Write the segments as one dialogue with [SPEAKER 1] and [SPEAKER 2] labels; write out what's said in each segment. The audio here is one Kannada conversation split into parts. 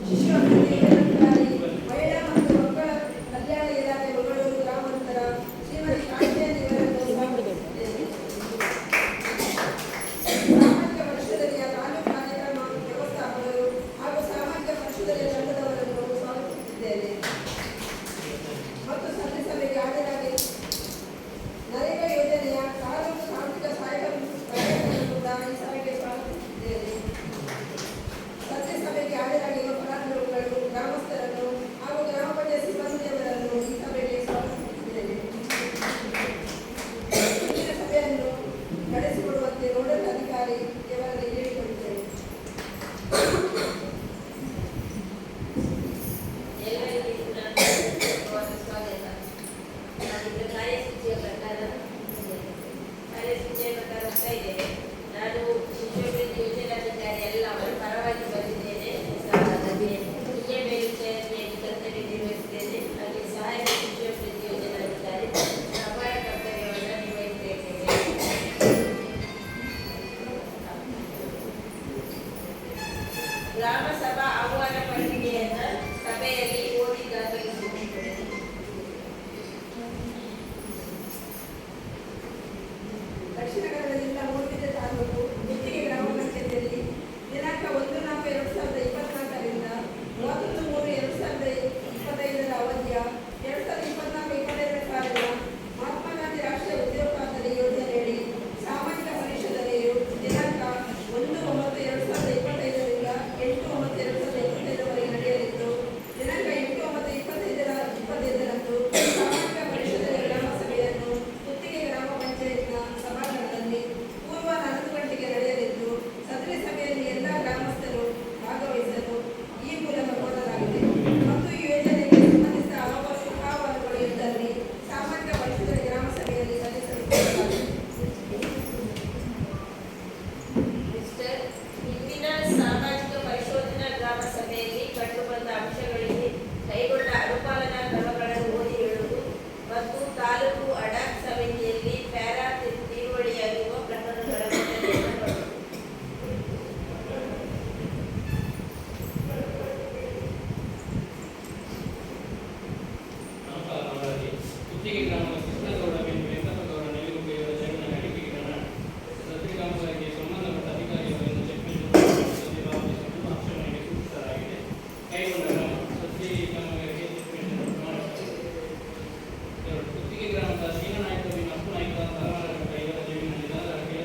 [SPEAKER 1] ಶಿಶು ಅಭಿವೃದ್ಧಿ ಅಧಿಕಾರಿ, ಮಹಿಳಾ ಮತ್ತು ಮಕ್ಕಳ ಕಲ್ಯಾಣ ಇಲಾಖೆ ಮಂಗಳೂರು ಗ್ರಾಮಾಂತರ ಶ್ರೀಮತಿ ಕಾಂತಿಯನ್ ಇವರನ್ನು ಸ್ವಾಗತಿಸುತ್ತೇನೆ. ಸಾಮಾಜಿಕ ಪರಿಷದರಿಯ ತಾಲೂಕು ಕಾರ್ಯಕ್ರಮ ವ್ಯವಸ್ಥಾಪಕರು ಹಾಗೂ ಸಾಮಾಜಿಕ ಪರಿಷದರಿಯ ತಂಡದವರನ್ನು ಸ್ವಾಗತಿಸುತ್ತಿದ್ದೇನೆ ಮತ್ತು ಸಂತೆ ಸಭೆಗೆ ಹಾಜರಾಗಿ ನರೇಗಾ ಯೋಜನೆಯ ತಾಲೂಕು ಸಾಂಸ್ಥಿಕ ಸಹಾಯಕರನ್ನು ಕೂಡ ಈ ಸಭೆಗೆ ಸ್ವಾಗತಿಸುತ್ತಿದ್ದೇನೆ. ಸಂತೆ ಸಭೆಗೆ ಹಾಜರಾಗಿರುವ ಫಲಾನುಭವಿಗಳು, ಗ್ರಾಮಸ್ಥರನ್ನು ಹಾಗೂ ಗ್ರಾಮ ಪಂಚಾಯತ್ ಸಿಬ್ಬಂದಿಯವರನ್ನು ಈ ಸಭೆಗೆ ಸ್ವಾಗತಿಸುತ್ತಿದ್ದೇನೆ. ಇಂದಿನ ಸಭೆಯನ್ನು ನಡೆಸಿಕೊಡುವಂತೆ ನೋಡಲ್ ಅಧಿಕಾರಿ ಇವರಲ್ಲಿ ಹೇಳಿಕೊಡುತ್ತೇನೆ.
[SPEAKER 2] ನಾನು ಶಿಶು ಅಭಿವೃದ್ಧಿ ಯೋಜನಾಧಿಕಾರಿ ಎಲ್ಲ ಅವರ ಪರವಾಗಿ ಬಂದಿದ್ದೇನೆ. ಕರ್ತವ್ಯ ನಿರ್ವಹಿಸಿದ್ದೇನೆ. ಹಾಗೆ ಸಹಾಯಕ ಶಿಶು ಅಭಿವೃದ್ಧಿ ಯೋಜನಾಧಿಕಾರಿ ಅಪಾಯ ಕರ್ತವ್ಯವನ್ನು ನಿರ್ವಹಿಸುತ್ತೇನೆ. ಗ್ರಾಮ ಸಭಾ ಆಹ್ವಾನ ಪತ್ರಿಕೆಯನ್ನು ಸಭೆಯಲ್ಲಿ ಓದಿ ದಾಖಲಿಸಿದ್ದೇನೆ.
[SPEAKER 1] ದಕ್ಷಿಣ ಕನ್ನಡ ಜಿಲ್ಲಾ ಮೂಡುಬಿದಿರೆ ತಾಲೂಕು ಗುತ್ತಿಗೆ ಗ್ರಾಮ ಪಂಚಾಯತಿಯಲ್ಲಿ ದಿನಾಂಕ 1/4/2024ರಿಂದ 31/3/2025 ಅವಧಿಯ 2024-25 ಸಾಲಿನ ಮಹಾತ್ಮ ಗಾಂಧಿ ರಾಷ್ಟ್ರೀಯ ಉದ್ಯೋಗ ಖಾತರಿ ಯೋಜನೆಯಡಿ ಸಾಮಾಜಿಕ ಪರಿಷದರಿಯು ದಿನಾಂಕ 1/9/2025ರಿಂದ 8/9/2025 ನಡೆಯಲಿದ್ದು, ದಿನಾಂಕ 8/9/2025ರಂದು ಸಾಮಾಜಿಕ ಪರಿಷದರಿ ಗ್ರಾಮ ಸಭೆಯನ್ನು ಗುತ್ತಿಗೆ ಗ್ರಾಮ ಪಂಚಾಯತ್ನ ಸಭಾಂಗಣದಲ್ಲಿ ಪೂರ್ವ 4 ಗಂಟೆಗೆ ನಡೆಯಲಿದ್ದು, ಸದರಿ ಸಭೆಯಲ್ಲಿ ಎಲ್ಲ ಗ್ರಾಮಸ್ಥರು ಭಾಗವಹಿಸಲು ಈ ಮೂಲಕ ಕೋರಲಾಗಿದೆ ಮತ್ತು ಈ ಯೋಜನೆಗೆ ಸಂಬಂಧಿಸಿದ ಅಹವಾಲುಗಳು ಇದ್ದಲ್ಲಿ ಸಾಮಾಜಿಕ ಪರಿಷದರಿ ಗ್ರಾಮ ಸಭೆಯಲ್ಲಿ ಸಲ್ಲಿಸಬೇಕಾಗಿದೆ.
[SPEAKER 2] ಮಿಸ್ಟರ್, ಇಂದಿನ ಸಾಮಾಜಿಕ ಪರಿಶೋಧನಾ ಗ್ರಾಮ ಸಭೆಯಲ್ಲಿ ಕಂಡುಬಂದ ಅಂಶಗಳಿಗೆ ಕೈಗೊಂಡ ಅನುಪಾಲನಾ ಕ್ರಮಗಳನ್ನು ಓದಿ ಹೇಳುವುದು ಮತ್ತು ತಾಲೂಕು ಅಡಾಕ್ ಸಮಿತಿಯಲ್ಲಿ ಪ್ಯಾರಾ ತೀರುವಳಿಯಾಗಿರುವ ಪ್ರಕರಣಗಳ ವಿವರಣೆಯನ್ನು ಕೊಡುವುದು.
[SPEAKER 3] ಗುತ್ತಿಗೆ ಗ್ರಾಮದ ಕೃಷ್ಣಗೌಡ ವೆಂಕಟಗೌಡ ನೆಲಗುಂಬೆಯವರ ಜಮೀನಿನ ಅಡಿಕೆಗಳನ್ನು ಸದರಿ ಕಾಮಗಾರಿಗೆ ಸಂಬಂಧಪಟ್ಟ ಅಧಿಕಾರಿಗಳಿಂದ ಚೆಕ್ಮೆಂಟ್ ಆಕ್ಷೇಪಣೆಗೆ ಸೂಚಿಸಲಾಗಿದೆ. ಕೈಗೊಂಡ ಕ್ರಮ ಸದರಿ ಕಾಮಗಾರಿಗೆ ಚೆಕ್ಮೆಂಟ್ ಮಾಡಿಸಲಾಗಿದೆ. ಗುತ್ತಿಗೆ ಗ್ರಾಮದ ಸೀನನಾಯಕ ಅಪ್ಪನಾಯಕ ತಲವಾರಗಡ್ಡ ಇವರ ಜಮೀನಿನಲ್ಲಿ ದನದ ಹಟ್ಟಿಯ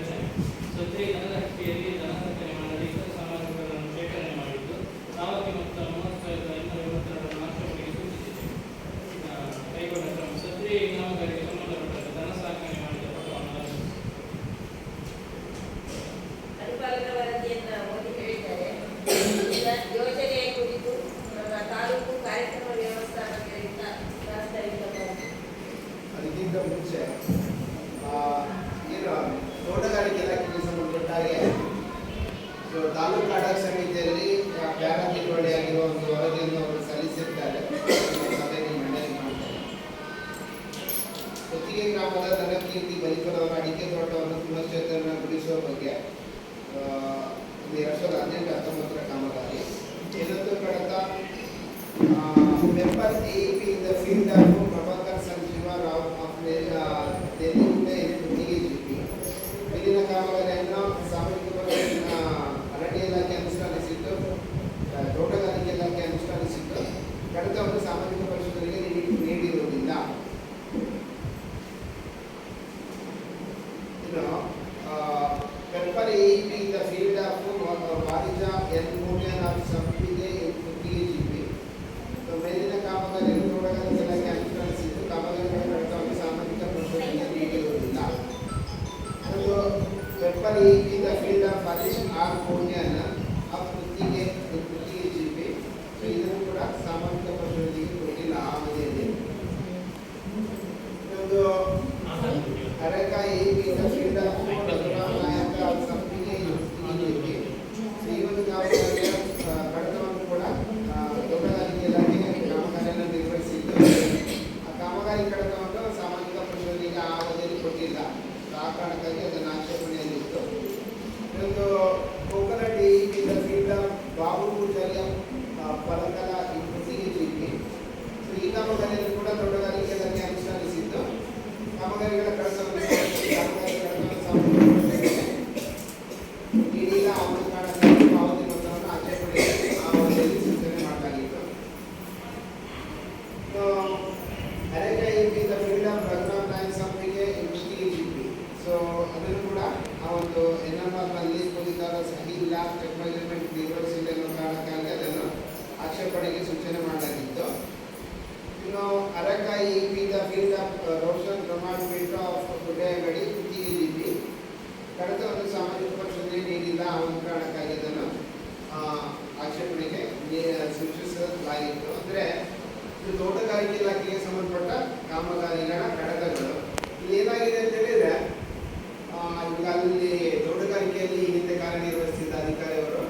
[SPEAKER 3] ಸದರಿ ದನದ ಹಟ್ಟಿಯಲ್ಲಿ ದನಸಂಚನೆ ಮಾಡಲು ಇತರ ಸಾಮಗ್ರಿಗಳನ್ನು ಶೇಖರಣೆ ಮಾಡಿದ್ದು, ಪಾವತಿ ಮೊತ್ತ 30,552 ಆಕ್ಷೇಪಣೆಗೆ ಸೂಚಿಸಿದೆ. ಕೈಗೊಂಡ ಕ್ರಮ ಸದರಿ ಕಾಮಗಾರಿಗೆ ಸಂಬಂಧಪಟ್ಟ ದನ ಸಾಕಣೆ ಮಾಡಿದ ಪತ್ರವನ್ನು
[SPEAKER 2] ಅನುಪಾಲನಾ ವರದಿಯನ್ನು ಓದಿ ಹೇಳಿದ್ದಾರೆ. ಯೋಜನೆಯ ಕುರಿತು ನಮ್ಮ ತಾಲೂಕು ಕಾರ್ಯಕ್ರಮ ವ್ಯವಸ್ಥಾಪಕರಿಂದ ಪ್ರಾಸ್ತಾವಿಕವಾಗಿ
[SPEAKER 4] ಅದಕ್ಕಿಂತ ಮುಂಚೆ ಏನು ತೋಟಗಾರಿಕೆ ಇಲಾಖೆಗೆ ಸಂಬಂಧಪಟ್ಟ ಹಾಗೆ ತಾಲೂಕು ಅಡಾಕ್ ಸಮಿತಿಯಲ್ಲಿ ಪ್ಯಾರಾ ತೀರುವಳಿಯಾಗಿರುವ ಒಂದು ವರದಿಯನ್ನು ಅವರು ಸಲ್ಲಿಸಿದ್ದಾರೆ. ಸಭೆಯಲ್ಲಿ ಮಂಡನೆ ಮಾಡ್ತಾರೆ. ಗುತ್ತಿಗೆ ಗ್ರಾಮದ ದನಕೀರ್ತಿ ಬಲಿಪುರವರ ಅಡಿಕೆ ತೋಟವನ್ನು ಪುನಶ್ಚೇತನಗೊಳಿಸುವ ಬಗ್ಗೆ 2018-19 ಕಾಮಗಾರಿ ಇದೊಂದು ಕಡತ member AEP in the field of Prabhakar Sanjeeva Rao of Delhi DGP. ಮೇಲಿನ ಕಾಮಗಾರಿಯನ್ನು ಸಾಮಾಜಿಕ ಅರಣ್ಯ ಇಲಾಖೆ ಅನುಷ್ಠಾನಿಸಿದ್ದು, ತೋಟಗಾರಿಕೆ ಇಲಾಖೆ ಅನುಷ್ಠಾನಿಸಿದ್ದು, ಕಡತವನ್ನು ಸಾಮಾಜಿಕ ಪರಿಷದರಿಗೆ ನೀಡಿರುವುದಿಲ್ಲ. ಇನ್ನು pepper AEP in the field of Varija N. Moonian of Sampide ಗುತ್ತಿಗೆ GP. ಮೇಲಿನ ಕಾಮಗಾರಿಯನ್ನು AP the field of Roshan Raman Petra of Gudayagadi, TGP. ಕಳೆದ ಒಂದು ಸಾಮಾಜಿಕ ಪರಿಷತ್ನಲ್ಲಿ ನೀಡಿಲ್ಲ ಆ ಒಂದು ಕಾರಣಕ್ಕಾಗಿ ಅದನ್ನು ಆಕ್ಷೇಪಣೆಗೆ ಸೂಚಿಸಲಾಗಿತ್ತು. ಅಂದರೆ ಇದು ತೋಟಗಾರಿಕೆ ಇಲಾಖೆಗೆ ಸಂಬಂಧಪಟ್ಟ ಕಾಮಗಾರಿಗಳ ಕಡತಗಳು. ಇಲ್ಲಿ ಏನಾಗಿದೆ ಅಂತ ಹೇಳಿದ್ರೆ, ಈಗ ಅಲ್ಲಿ ತೋಟಗಾರಿಕೆಯಲ್ಲಿ ಹಿಂದೆ ಕಾರ್ಯನಿರ್ವಹಿಸಿದ ಅಧಿಕಾರಿಯವರು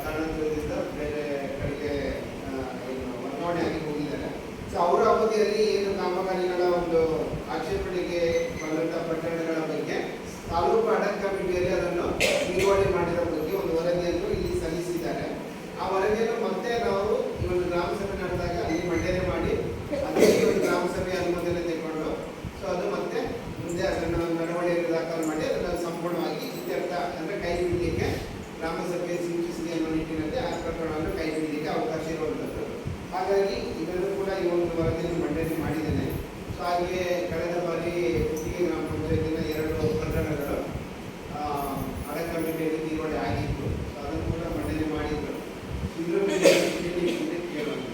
[SPEAKER 4] ಕಾರಣಾಂತರದಿಂದ ಬೇರೆ ಕಡೆಗೆ ವರ್ಗಾವಣೆ ಆಗಿ ಹೋಗಿದ್ದಾರೆ. ಸೊ ಅವರ ಅವಧಿಯಲ್ಲಿ ಏನು ಕಾಮಗಾರಿಗಳ ಒಂದು ಆಕ್ಷೇಪಣೆಗೆ ಬಂದಂಥ ಪ್ರಕರಣಗಳ ಬಗ್ಗೆ ತಾಲೂಕು ಅಡಕ್ ಕಮಿಟಿಯಲ್ಲಿ ಅದನ್ನು ನಿರ್ವಹಣೆ ಮಾಡಿರೋ ಬಗ್ಗೆ ಒಂದು ವರದಿಯನ್ನು ಇಲ್ಲಿ ಸಲ್ಲಿಸಿದ್ದಾರೆ. ಆ ವರದಿಯನ್ನು ಮತ್ತೆ ನಾವು ಈ ಒಂದು ಗ್ರಾಮ ಸಭೆ ನಡೆದಾಗ ಅಲ್ಲಿ ಮಂಡನೆ ಮಾಡಿ ಅದಕ್ಕೆ ಒಂದು ಗ್ರಾಮ ಸಭೆ ಅನುಮೋದನೆ ತೆಗೆದುಕೊಂಡು ಸೊ ಅದು ಮತ್ತೆ ಮುಂದೆ ಅದನ್ನು ನಡವಳಿಕೆ ದಾಖಲು ಮಾಡಿ ಅದನ್ನು ಸಂಪೂರ್ಣವಾಗಿ ಇತ್ಯರ್ಥ ಅಂದರೆ ಕೈ ಬಿಡಲಿಕ್ಕೆ ಗ್ರಾಮ ಸಭೆ ಸೂಚಿಸಿದೆ ಅನ್ನೋ ನಿಟ್ಟಿನಲ್ಲಿ ಆ ಪ್ರಕರಣವನ್ನು ಕೈ ಬಿಡಲಿಕ್ಕೆ ಅವಕಾಶ ಇರುವಂಥದ್ದು. ಹಾಗಾಗಿ ಇದನ್ನು ಕೂಡ ಈ ಒಂದು ವರದಿಯನ್ನು ಮಂಡನೆ ಮಾಡಿದ್ದೇನೆ. ಸೊ ಹಾಗೆ ಕಳೆದ ಬಾರಿ ಕುತ್ತಿಗೆ ಗ್ರಾಮ ಪಂಚಾಯತಿನ 2 ಪ್ರಕರಣಗಳು ಅಡಕ್ ಕಮಿಟಿಯಲ್ಲಿ ತೀರ್ಮಾನ ಆಗಿತ್ತು. ಸೊ ಅದನ್ನು ಕೂಡ ಮಂಡನೆ ಮಾಡಿದ್ರು. ಇದ್ರ ಮೇಲೆ ಕೇಳ್ಬೋದು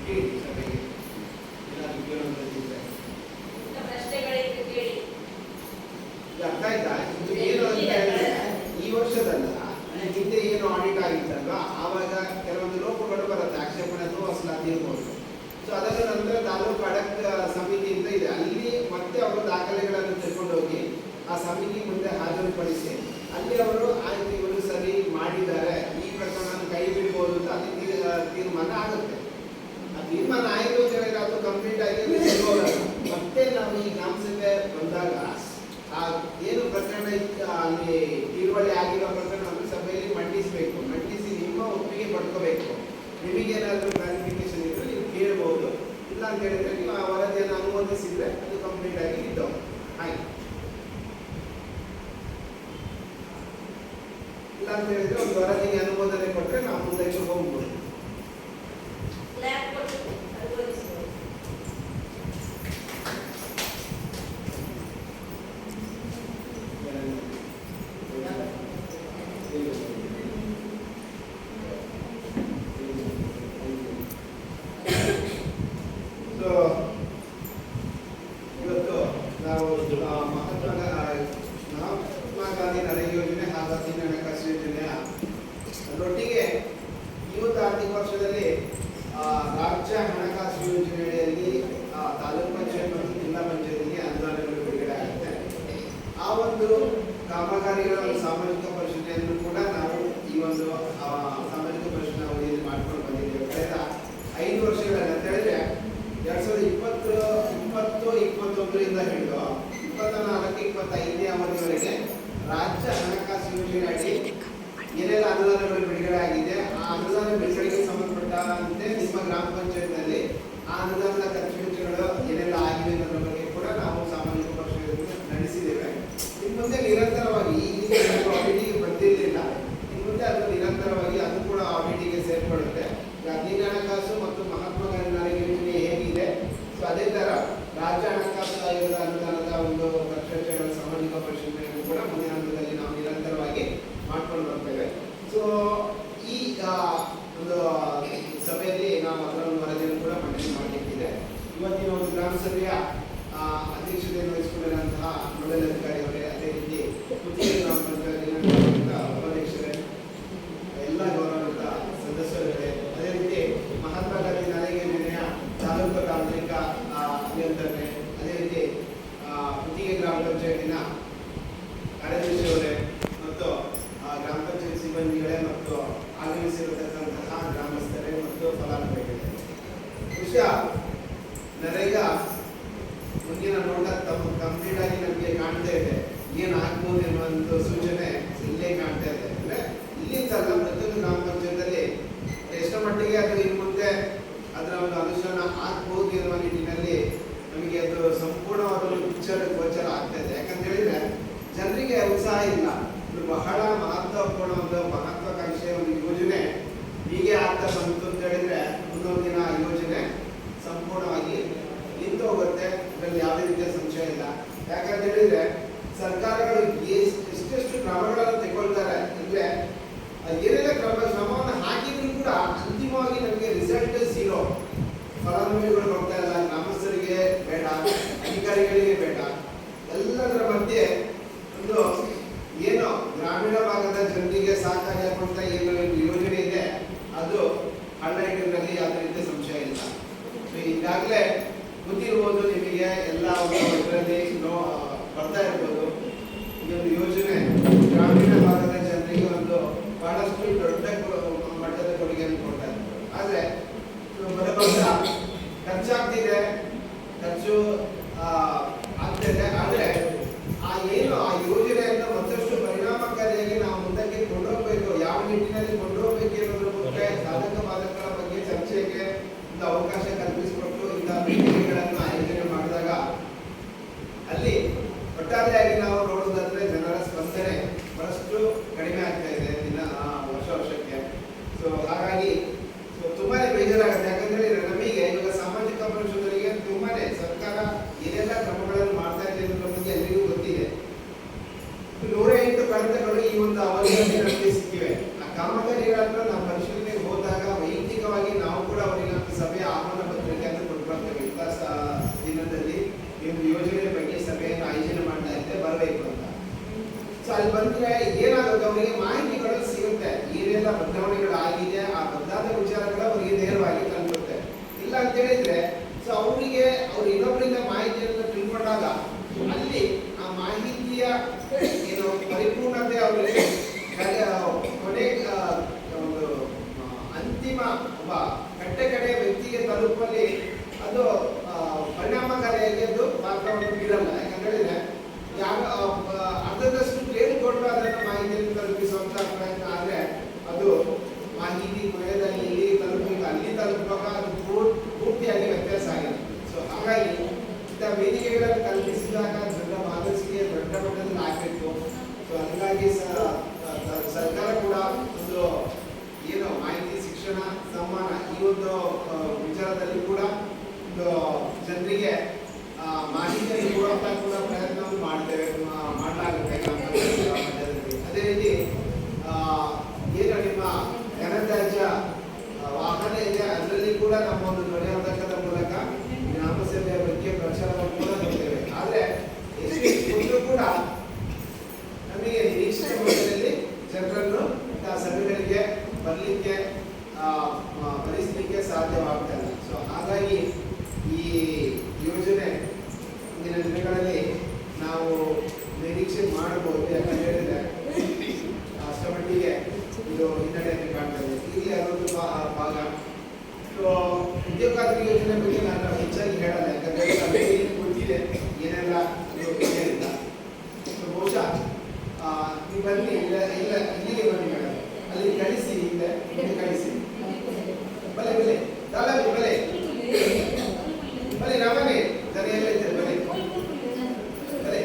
[SPEAKER 4] ಕೇಳಿ ಸಭೆಗೆ ಏನಾದರೂ ಕೇಳುವಂಥದ್ದಿದೆ.
[SPEAKER 2] ಪ್ರಶ್ನೆಗಳಿದ್ದು ಕೇಳಿ.
[SPEAKER 4] ಇದು ಅರ್ಥ ಆಯ್ತಾ? ಇದು ಏನು ಅಂತ ಹೇಳಿದ್ರೆ ಈ ವರ್ಷದಲ್ಲ, ಹಿಂದೆ ಏನು ಆಡಿಟ್ ಆಗಿತ್ತಲ್ವ ಆವಾಗ ಕೆಲವೊಂದು ಲೋಪಗಳು ಬರುತ್ತೆ, ಆಕ್ಷೇಪಣೆ ಅಸಲಾತಿ ಇರ್ಬೋದು. ಸೊ ಅದರ ನಂತರ ತಾಲೂಕು ಅಡಕ್ ಸಮಿತಿ ಅಂತ ಇದೆ, ಅಲ್ಲಿ ಮತ್ತೆ ಅವರು ದಾಖಲೆಗಳನ್ನು ತೆಗೆದುಕೊಂಡು ಹೋಗಿ ಆ ಸಮಿತಿ ಮುಂದೆ ಹಾಜರುಪಡಿಸಿ ಅಲ್ಲಿ ಅವರು ಆಯ್ತು ಇವರು ಸರಿ ಮಾಡಿದ್ದಾರೆ, ಈ ಪ್ರಕರಣ ಕೈ ಬಿಡ್ಬೋದು ಅಂತ ಅಲ್ಲಿ ತೀರ್ಮಾನ ಆಗುತ್ತೆ. ಆ ತೀರ್ಮಾನ ಆಯಿತು ಅಂತ ಹೇಳಿದ್ರೆ ಅದು ಕಂಪ್ಲೀಟ್ ಆಗಿ ಮತ್ತೆ ನಾವು ಈ ಗ್ರಾಮ ಸಭೆ ಬಂದಾಗ ಆ ಏನು ಪ್ರಕರಣ ಅಲ್ಲಿ ತೀರ್ವಳಿ ಆಗಿರೋ ಪ್ರಕರಣವನ್ನು ಸಭೆಯಲ್ಲಿ ಮಂಡಿಸಬೇಕು. ಮಂಡಿಸಿ ನಿಮ್ಮ ಒಪ್ಪಿಗೆ ಪಡ್ಕೋಬೇಕು. ನಿಮಗೇನಾದರೂ ಕ್ಲಾರಿಫಿಕೇಶನ್ ಇದ್ದರೆ ನೀವು ಕೇಳ್ಬೋದು. ಇಲ್ಲ ಅಂತ ಹೇಳಿದ್ರೆ ನೀವು ಆ ವರದಿಯನ್ನು ಅನುಮೋದಿಸಿದ್ರೆ ಅದು ಕಂಪ್ಲೀಟ್ ಆಗಿ ಇದ್ದವು. ಆಯ್ತು. ಇಲ್ಲ ಅಂತ ಹೇಳಿದ್ರೆ ಒಂದು ವರದಿಗೆ ಅನುಮೋದನೆ ಕೊಟ್ಟರೆ ನಾವು ಮುಂದಕ್ಕೆ ಹೋಗ್ಬೋದು.
[SPEAKER 2] ಕ್ಲಾಪ್ ಕೊಟ್ಟು ಅನುಮೋದಿಸಬಹುದು.
[SPEAKER 4] ಇವತ್ತು ನಾವು ಮಹಾತ್ಮ ಗಾಂಧಿ ನರೇಗಾ ಯೋಜನೆ ಹಾಗೂ ಹಸಿರು ಹಣಕಾಸು ಯೋಜನೆಯ ಒಟ್ಟಿಗೆ ಈ ಒಂದು ಆರ್ಥಿಕ ವರ್ಷದಲ್ಲಿ ರಾಜ್ಯ ಹಣಕಾಸು ಯೋಜನೆಯಲ್ಲಿ ತಾಲೂಕು ಪಂಚಾಯತ್ ಮತ್ತು ಜಿಲ್ಲಾ ಪಂಚಾಯತ್ಗೆ ಅನುದಾನಗಳು ಬಿಡುಗಡೆ ಆಗುತ್ತೆ. ಆ ಒಂದು ಕಾಮಗಾರಿಗಳ ಸಾಮಾಜಿಕ ಪರಿಶೀಲನೆಯನ್ನು ಕೂಡ ನಾವು ಈ ಒಂದು ಸಾಮಾಜಿಕ ಪರಿಶೀಲನೆ ಅವಧಿಯಲ್ಲಿ ಮಾಡ್ಕೊಂಡು ಬಂದಿದ್ದೇವೆ. ಕಳೆದ 5 ವರ್ಷಗಳಲ್ಲಿ ಅಂತ ಹೇಳಿದ್ರೆ 2020-21ರಿಂದ ಹಿಡಿದು 24-25ನೇ ಅವಧಿವರೆಗೆ ರಾಜ್ಯ ಹಣಕಾಸು ಯೋಜನೆ ಅಡಿ ಏನೆಲ್ಲ ಅನುದಾನಗಳು ಬಿಡುಗಡೆ ಆಗಿದೆ, ಆ ಅನುದಾನ ಬಿಡುಗಡೆಗೆ ಸಂಬಂಧಪಟ್ಟಂತೆ ನಿಮ್ಮ ಗ್ರಾಮ ಪಂಚಾಯತ್ನಲ್ಲಿ ಆ ಅನುದಾನದ ಖರ್ಚು ವೆಚ್ಚಗಳು ಏನೆಲ್ಲ ಆಗಿವೆ ಅನ್ನೋದ್ರ ಬಗ್ಗೆ ಕೂಡ ನಾವು ಸಾಮಾಜಿಕ ಪರಿಶೀಲನೆ ನಡೆಸಿದ್ದೇವೆ. ಇನ್ನು ಮುಂದೆ ನಿರಂತರವಾಗಿ ಈಗ ಆಡಿಟಿಗೆ ಬಂದಿರಲಿಲ್ಲ, ಇನ್ನು ಮುಂದೆ ಅದು ನಿರಂತರವಾಗಿ ಅದು ಕೂಡ ಆಡಿಟಿಗೆ ಸೇರ್ಪಡುತ್ತೆ. ಹಸಿರು ಹಣಕಾಸು ಮತ್ತು ಮಹಾತ್ಮ ಗಾಂಧಿ ನರೇಗಾ ಯೋಜನೆ ಹೇಗಿದೆ, ಸೊ ಅದೇ ತರ ರಾಜ್ಯ ಹಣಕಾಸು ಆಯೋಗದ ಅನುದಾನದ ಒಂದು ಖರ್ಚು ವೆಚ್ಚಗಳ ಸಾಮಾಜಿಕ ಪರಿಶೀಲನೆಯನ್ನು ಕೂಡ ಮುಂದಿನ ಹಂತದಲ್ಲಿ ನಾವು ನಿರಂತರವಾಗಿ ಮಾಡ್ಕೊಂಡು ಬರ್ತೇವೆ. ಸೊ ಈ ಒಂದು ಸಭೆಯಲ್ಲಿ ನಾವು ಅದರ ಒಂದು ವರದಿಯನ್ನು ಕೂಡ ಮಂಡನೆ ಮಾಡಲಿಕ್ಕಿದೆ. ಇವತ್ತಿನ ಒಂದು ಗ್ರಾಮ ಸಭೆಯ ಅಧ್ಯಕ್ಷತೆಯನ್ನು ವಹಿಸಿಕೊಂಡಿರುವಂತಹ ಮಂಡಲ ಅಧಿಕಾರಿ ಅವರೇ, ಅದೇ ರೀತಿ ಕುತ್ತಿಗೆ ಗ್ರಾಮ ಪಂಚಾಯತಿನ ಉಪಾಧ್ಯಕ್ಷರೇ, ಎಲ್ಲ ಗೌರವಾನ್ವಿತ ಸದಸ್ಯರುಗಳೇ, ಅದೇ ರೀತಿ ಮಹಾತ್ಮ ಗಾಂಧಿ ನರೇಗಾ ಯೋಜನೆಯ ತಾಲೂಕು ತಾಂತ್ರಿಕ ಅಭಿಯಂತರರೇ, ಅದೇ ರೀತಿ ಕುತ್ತಿಗೆ ಗ್ರಾಮ ಪಂಚಾಯತಿನ ಕಾರ್ಯದರ್ಶಿಯವರೇ ಮತ್ತು ಗ್ರಾಮ ಪಂಚಾಯತ್ ಸಿಬ್ಬಂದಿಗಳೇ ಮತ್ತು ಆಗಮಿಸಿರತಕ್ಕಂತಹ ಗ್ರಾಮಸ್ಥರೇ ಮತ್ತು ಫಲಾನುಭವಿಗಳೇ, ಬಹುಶಃ ನರೇಗಾ ಮುಂದಿನ ನೋಟ ಕಂಪ್ಲೀಟ್ ಆಗಿ ನಮಗೆ ಕಾಣ್ತಾ ಇದೆ. ಏನಾಗ್ಬೋದು ಎನ್ನುವಂಥ ಸೂಚನೆ ಇಲ್ಲೇ ಕಾಣ್ತಾ ಇದೆ. ಅಂದರೆ ಇಲ್ಲಿಂದಲ್ಲ ಪ್ರತಿಯೊಂದು ಗ್ರಾಮ ಪಂಚಾಯತ್ನಲ್ಲಿ ಎಷ್ಟರ ಮಟ್ಟಿಗೆ ಅದು ಇನ್ನು ಮುಂದೆ ಅದರ ಒಂದು ಅನುಷ್ಠಾನ ಆಗ್ಬೋದು ಎನ್ನುವ ನಿಟ್ಟಿನಲ್ಲಿ ನಮಗೆ ಅದು ಸಂಪೂರ್ಣವಾದ ಒಂದು ಪಿಕ್ಚರ್ ಗೋಚರ ಆಗ್ತಾ ಇದೆ. ಯಾಕಂತ ಹೇಳಿದ್ರೆ ಜನರಿಗೆ ಉತ್ಸಾಹ ಇಲ್ಲ. ಇದು ಬಹಳ ಮಹತ್ವಪೂರ್ಣ ಒಂದು ಮಹತ್ವಾಕಾಂಕ್ಷೆಯ ಒಂದು ಯೋಜನೆ ಹೀಗೆ ಆಗ್ತಾ ಬಂತು ಅಂತ ಹೇಳಿದ್ರೆ ಮುಂದೊಂದಿನ ಯೋಜನೆ ಸಂಪೂರ್ಣವಾಗಿ ನಿಂತು ಹೋಗುತ್ತೆ. ಇದರಲ್ಲಿ ಯಾವುದೇ ರೀತಿಯ ಸಂಶಯ ಇಲ್ಲ. ಯಾಕಂತ ಹೇಳಿದ್ರೆ ಸರ್ಕಾರಗಳು ಎಷ್ಟೆಷ್ಟು ಕ್ರಮಗಳನ್ನು ತಗೊಳ್ತಾರೆ ಅಂದ್ರೆ ಏನೆಲ್ಲ ಶ್ರಮವನ್ನು ಹಾಕಿದ್ರು ಕೂಡ ಅಂತಿಮವಾಗಿ ನಮಗೆ ರಿಸಲ್ಟ್ 0, ಫಲಾನುಭವಿಗಳು ಹೋಗ್ತಾ ಇಲ್ಲ ಅಂತ ಹಳ್ಳ ಹಿಡಿಯೋದ್ರಲ್ಲಿ ಯಾವುದೇ ರೀತಿಯ ಸಂಶಯ ಇಲ್ಲ. ಸೊ ಈಗಾಗಲೇ ಗೊತ್ತಿರ್ಬೋದು ನಿಮಗೆ ಎಲ್ಲ ಇದರಲ್ಲಿ ಬರ್ತಾ ಇರ್ಬೋದು. ಈ ಒಂದು ಯೋಜನೆ ಗ್ರಾಮೀಣ ಭಾಗದ ಜನರಿಗೆ ಒಂದು ಬಹಳಷ್ಟು ದೊಡ್ಡ ಮಟ್ಟದ ಕೊಡುಗೆಯನ್ನು ಕೊಡ್ತಾ ಇರ್ಬೋದು. ಆದರೆ ಬರಬರ್ತಾ ಖರ್ಚಾಗ್ತಿದೆ, ಖರ್ಚು ಆಗ್ತಿದೆ. ಆದರೆ ಆ ಯೋಜನೆಯನ್ನು ಮತ್ತಷ್ಟು ಪರಿಣಾಮಕಾರಿಯಾಗಿ ನಾವು ಮುಂದಕ್ಕೆ ಕೊಂಡೋಗ್ಬೇಕು, ಯಾವ ನಿಟ್ಟಿನಲ್ಲಿ ಕೊಂಡೋಗ್ಬೇಕು ಅನ್ನೋದ್ರ ಬಗ್ಗೆ ಸಾಧಕ ಬಾಧಕಗಳ ಬಗ್ಗೆ ಚರ್ಚೆಗೆ ಒಂದು ಅವಕಾಶ ಕಲ್ಪಿಸಿಕೊಟ್ಟು ಇಂತಹ ಮೀಟಿಂಗ್ಗಳನ್ನು ಆಯೋಜನೆ ಮಾಡಿದಾಗ ಅಲ್ಲಿ ಒಟ್ಟಾರೆಯಾಗಿ ನಾವು ನೋಡುವುದಾದ್ರೆ ಜನರ ಸ್ಪಂದನೆ ಬಹಳಷ್ಟು ಕಡಿಮೆ ಆಗ್ತಾ ಇದೆ ವರ್ಷಕ್ಕೆ. ಸೊ ಹಾಗಾಗಿ ತುಂಬಾನೇ ಬೇಜಾರಾಗುತ್ತೆ. ಯಾಕಂದ್ರೆ ನಮಗೆ ಇವಾಗ ಸಾಮಾಜಿಕ ಪರಿಷದರಿಗೆ ತುಂಬಾನೇ ಸರ್ಕಾರ ಏನೆಲ್ಲ ಕ್ರಮಗಳನ್ನು ಮಾಡ್ತಾ ಇದೆ ಅನ್ನೋದ್ರ ಬಗ್ಗೆ ಎಲ್ಲರಿಗೂ ಗೊತ್ತಿದೆ. 108 ಕಡತಗಳು ಈ ಒಂದು ಅವಧಿಯಲ್ಲಿ ನಮಗೆ ಸಿಕ್ಕಿವೆ. ಆ ಕಾಮಗಾರಿಗಳನ್ನು ನಾವು ಪರಿಶೀಲನೆಗೆ ಹೋದಾಗ ವೈಯಕ್ತಿಕವಾಗಿ ನಾವು ಕೂಡ ಅವರಿಗೆ ಸಭೆಯ ಆಹ್ವಾನ ಪತ್ರಿಕೆಯನ್ನು ಕೊಟ್ಕೊಳ್ತೇವೆ. ಇಂಥ ದಿನದಲ್ಲಿ ಈ ಒಂದು ಯೋಜನೆ ಬಗ್ಗೆ ಸಭೆಯನ್ನು ಆಯೋಜನೆ ಮಾಡ್ತಾ ಇದ್ದೆ, ಬರಬೇಕು ಅಂತ. ಸೊ ಅಲ್ಲಿ ಬಂದ್ರೆ ಏನಾಗುತ್ತೆ, ಅವರಿಗೆ ಮಾಹಿತಿಗಳು ಸಿಗುತ್ತೆ, ಏನೆಲ್ಲ ಬದಲಾವಣೆಗಳು ಆಗಿದೆ, ಆ ಬದಲಾದ ವಿಚಾರಗಳು ಅವರಿಗೆ ನೇರವಾಗಿ ತಲುಪುತ್ತೆ. ಇಲ್ಲ ಅಂತ ಹೇಳಿದ್ರೆ ಸೊ ಅವರಿಗೆ ಅವ್ರು ಇನ್ನೊಬ್ಬರಿಂದ ಮಾಹಿತಿಯನ್ನು ತಿಳ್ಕೊಂಡಾಗ ಅಲ್ಲಿ ಆ ಮಾಹಿತಿಯ ಏನು ಪರಿಪೂರ್ಣತೆ ಅವರಿಗೆ ಕೊನೆ ಒಂದು ಅಂತಿಮ ಒಬ್ಬ ಕಟ್ಟೆ ವ್ಯಕ್ತಿಗೆ ತಲುಪಲ್ಲಿ ಅದು ಪರಿಣಾಮಕಾರಿಯಾಗಿ ಅದು ಪಾತ್ರವನ್ನು ಬೀರಲ್ಲ. ಯಾಕಂದ್ರೆ ಅರ್ಧದಷ್ಟು ಕೇಳಿಕೊಂಡು ಅದನ್ನು ಮಾಹಿತಿಯನ್ನು ತಲುಪಿಸುವಂತ ಪ್ರಯತ್ನ ಆದ್ರೆ ಅದು ಮಾಹಿತಿ ಕೊನೆಯಲ್ಲಿ ಇಲ್ಲಿ ತಲುಪಬೇಕು, ಅಲ್ಲಿ ತಲುಪುವಾಗ ಅದು ಪೂರ್ತಿಯಾಗಿ ವ್ಯತ್ಯಾಸ ಆಗಿದೆ. ಸೊ ಹಾಗಾಗಿ ಇಂಥ ವೇದಿಕೆಗಳನ್ನು ಕಲ್ಪಿಸಿದಾಗ ದೊಡ್ಡ ಮಾನಸಿಗೆ ದೊಡ್ಡ ಮಟ್ಟದಲ್ಲಿ ಆಗಬೇಕು. ಸೊ ಹಂಗಾಗಿ ಸರ್ಕಾರ ಕೂಡ ಒಂದು ಏನು ಮಾಹಿತಿ ಶಿಕ್ಷಣ ಸಮ್ಮಾನ ಈ ಒಂದು ವಿಚಾರದಲ್ಲಿ ಕೂಡ ಒಂದು ಜನರಿಗೆ ಮಾಹಿತಿಯನ್ನು ಕೊಡುವಂತ ಕೂಡ ಪ್ರಯತ್ನವನ್ನು ಮಾಡಲಾಗುತ್ತೆ ಮಟ್ಟದಲ್ಲಿ. ಅದೇ ರೀತಿ ಏನು ನಿಮ್ಮ ಘನತ್ಯಾಜ್ಯ ವಾಹನ ಇದೆ ಅದರಲ್ಲಿ ಕೂಡ ನಮ್ಮ ಒಂದು ಧ್ವನಿವರ್ಧಕದ ಮೂಲಕ ಗ್ರಾಮ ಸಭೆಯ ಬಗ್ಗೆ ಪ್ರಚಾರವನ್ನು ಕೂಡ ನೋಡ್ತೇವೆ. ಆದರೆ ಎಷ್ಟು ಕೂಡ ನಮಗೆ ನಿರೀಕ್ಷಿತ ಮಟ್ಟದಲ್ಲಿ ಜನರನ್ನು ಸಭೆಗಳಿಗೆ ಬರಲಿಕ್ಕೆ ಭರಿಸಲಿಕ್ಕೆ ಸಾಧ್ಯವಾಗ್ತಾ ಇಲ್ಲ. ಸೊ ಹಾಗಾಗಿ ಈ ಯೋಜನೆ ಮುಂದಿನ ದಿನಗಳಲ್ಲಿ ನಾವು ನಿರೀಕ್ಷೆ ಮಾಡಬಹುದು. ಯಾಕಂತ ಹೇಳಿದ್ರೆ ಅಷ್ಟಮಟ್ಟಿಗೆ ಇದು ಹಿನ್ನಡೆಯನ್ನು ಕಾಣ್ತದೆ. ಇಲ್ಲಿ ಅದೊಂದು ಭಾಗ. ಸೊ ಉದ್ಯೋಗಾರ್ಥಿ ಯೋಜನೆ ಬಗ್ಗೆ ನಾನು ಹೆಚ್ಚಾಗಿ ಹೇಳಲ್ಲ, ಯಾಕಂದ್ರೆ ಗೊತ್ತಿದೆ ಏನೆಲ್ಲ ಏನಿಲ್ಲ. ಸೊ ಬಹುಶಃ ನೀವು ಬನ್ನಿ, ಇಲ್ಲ ಇಲ್ಲಿಗೆ ಬನ್ನಿ ಮೇಡಮ್, ಅಲ್ಲಿ ಕಳಿಸಿ, ಇಲ್ಲಿ ಕಳಿಸಿ. ಬಲೆ ಬಲೆ ದಾಲಾವಿ ಬಲೆ ಬಲೆ ರಾಮನೇ ಸರಿಯಲ್ಲ ಇದ್ದಾರೆ ಬಲೆ ಬಲೆ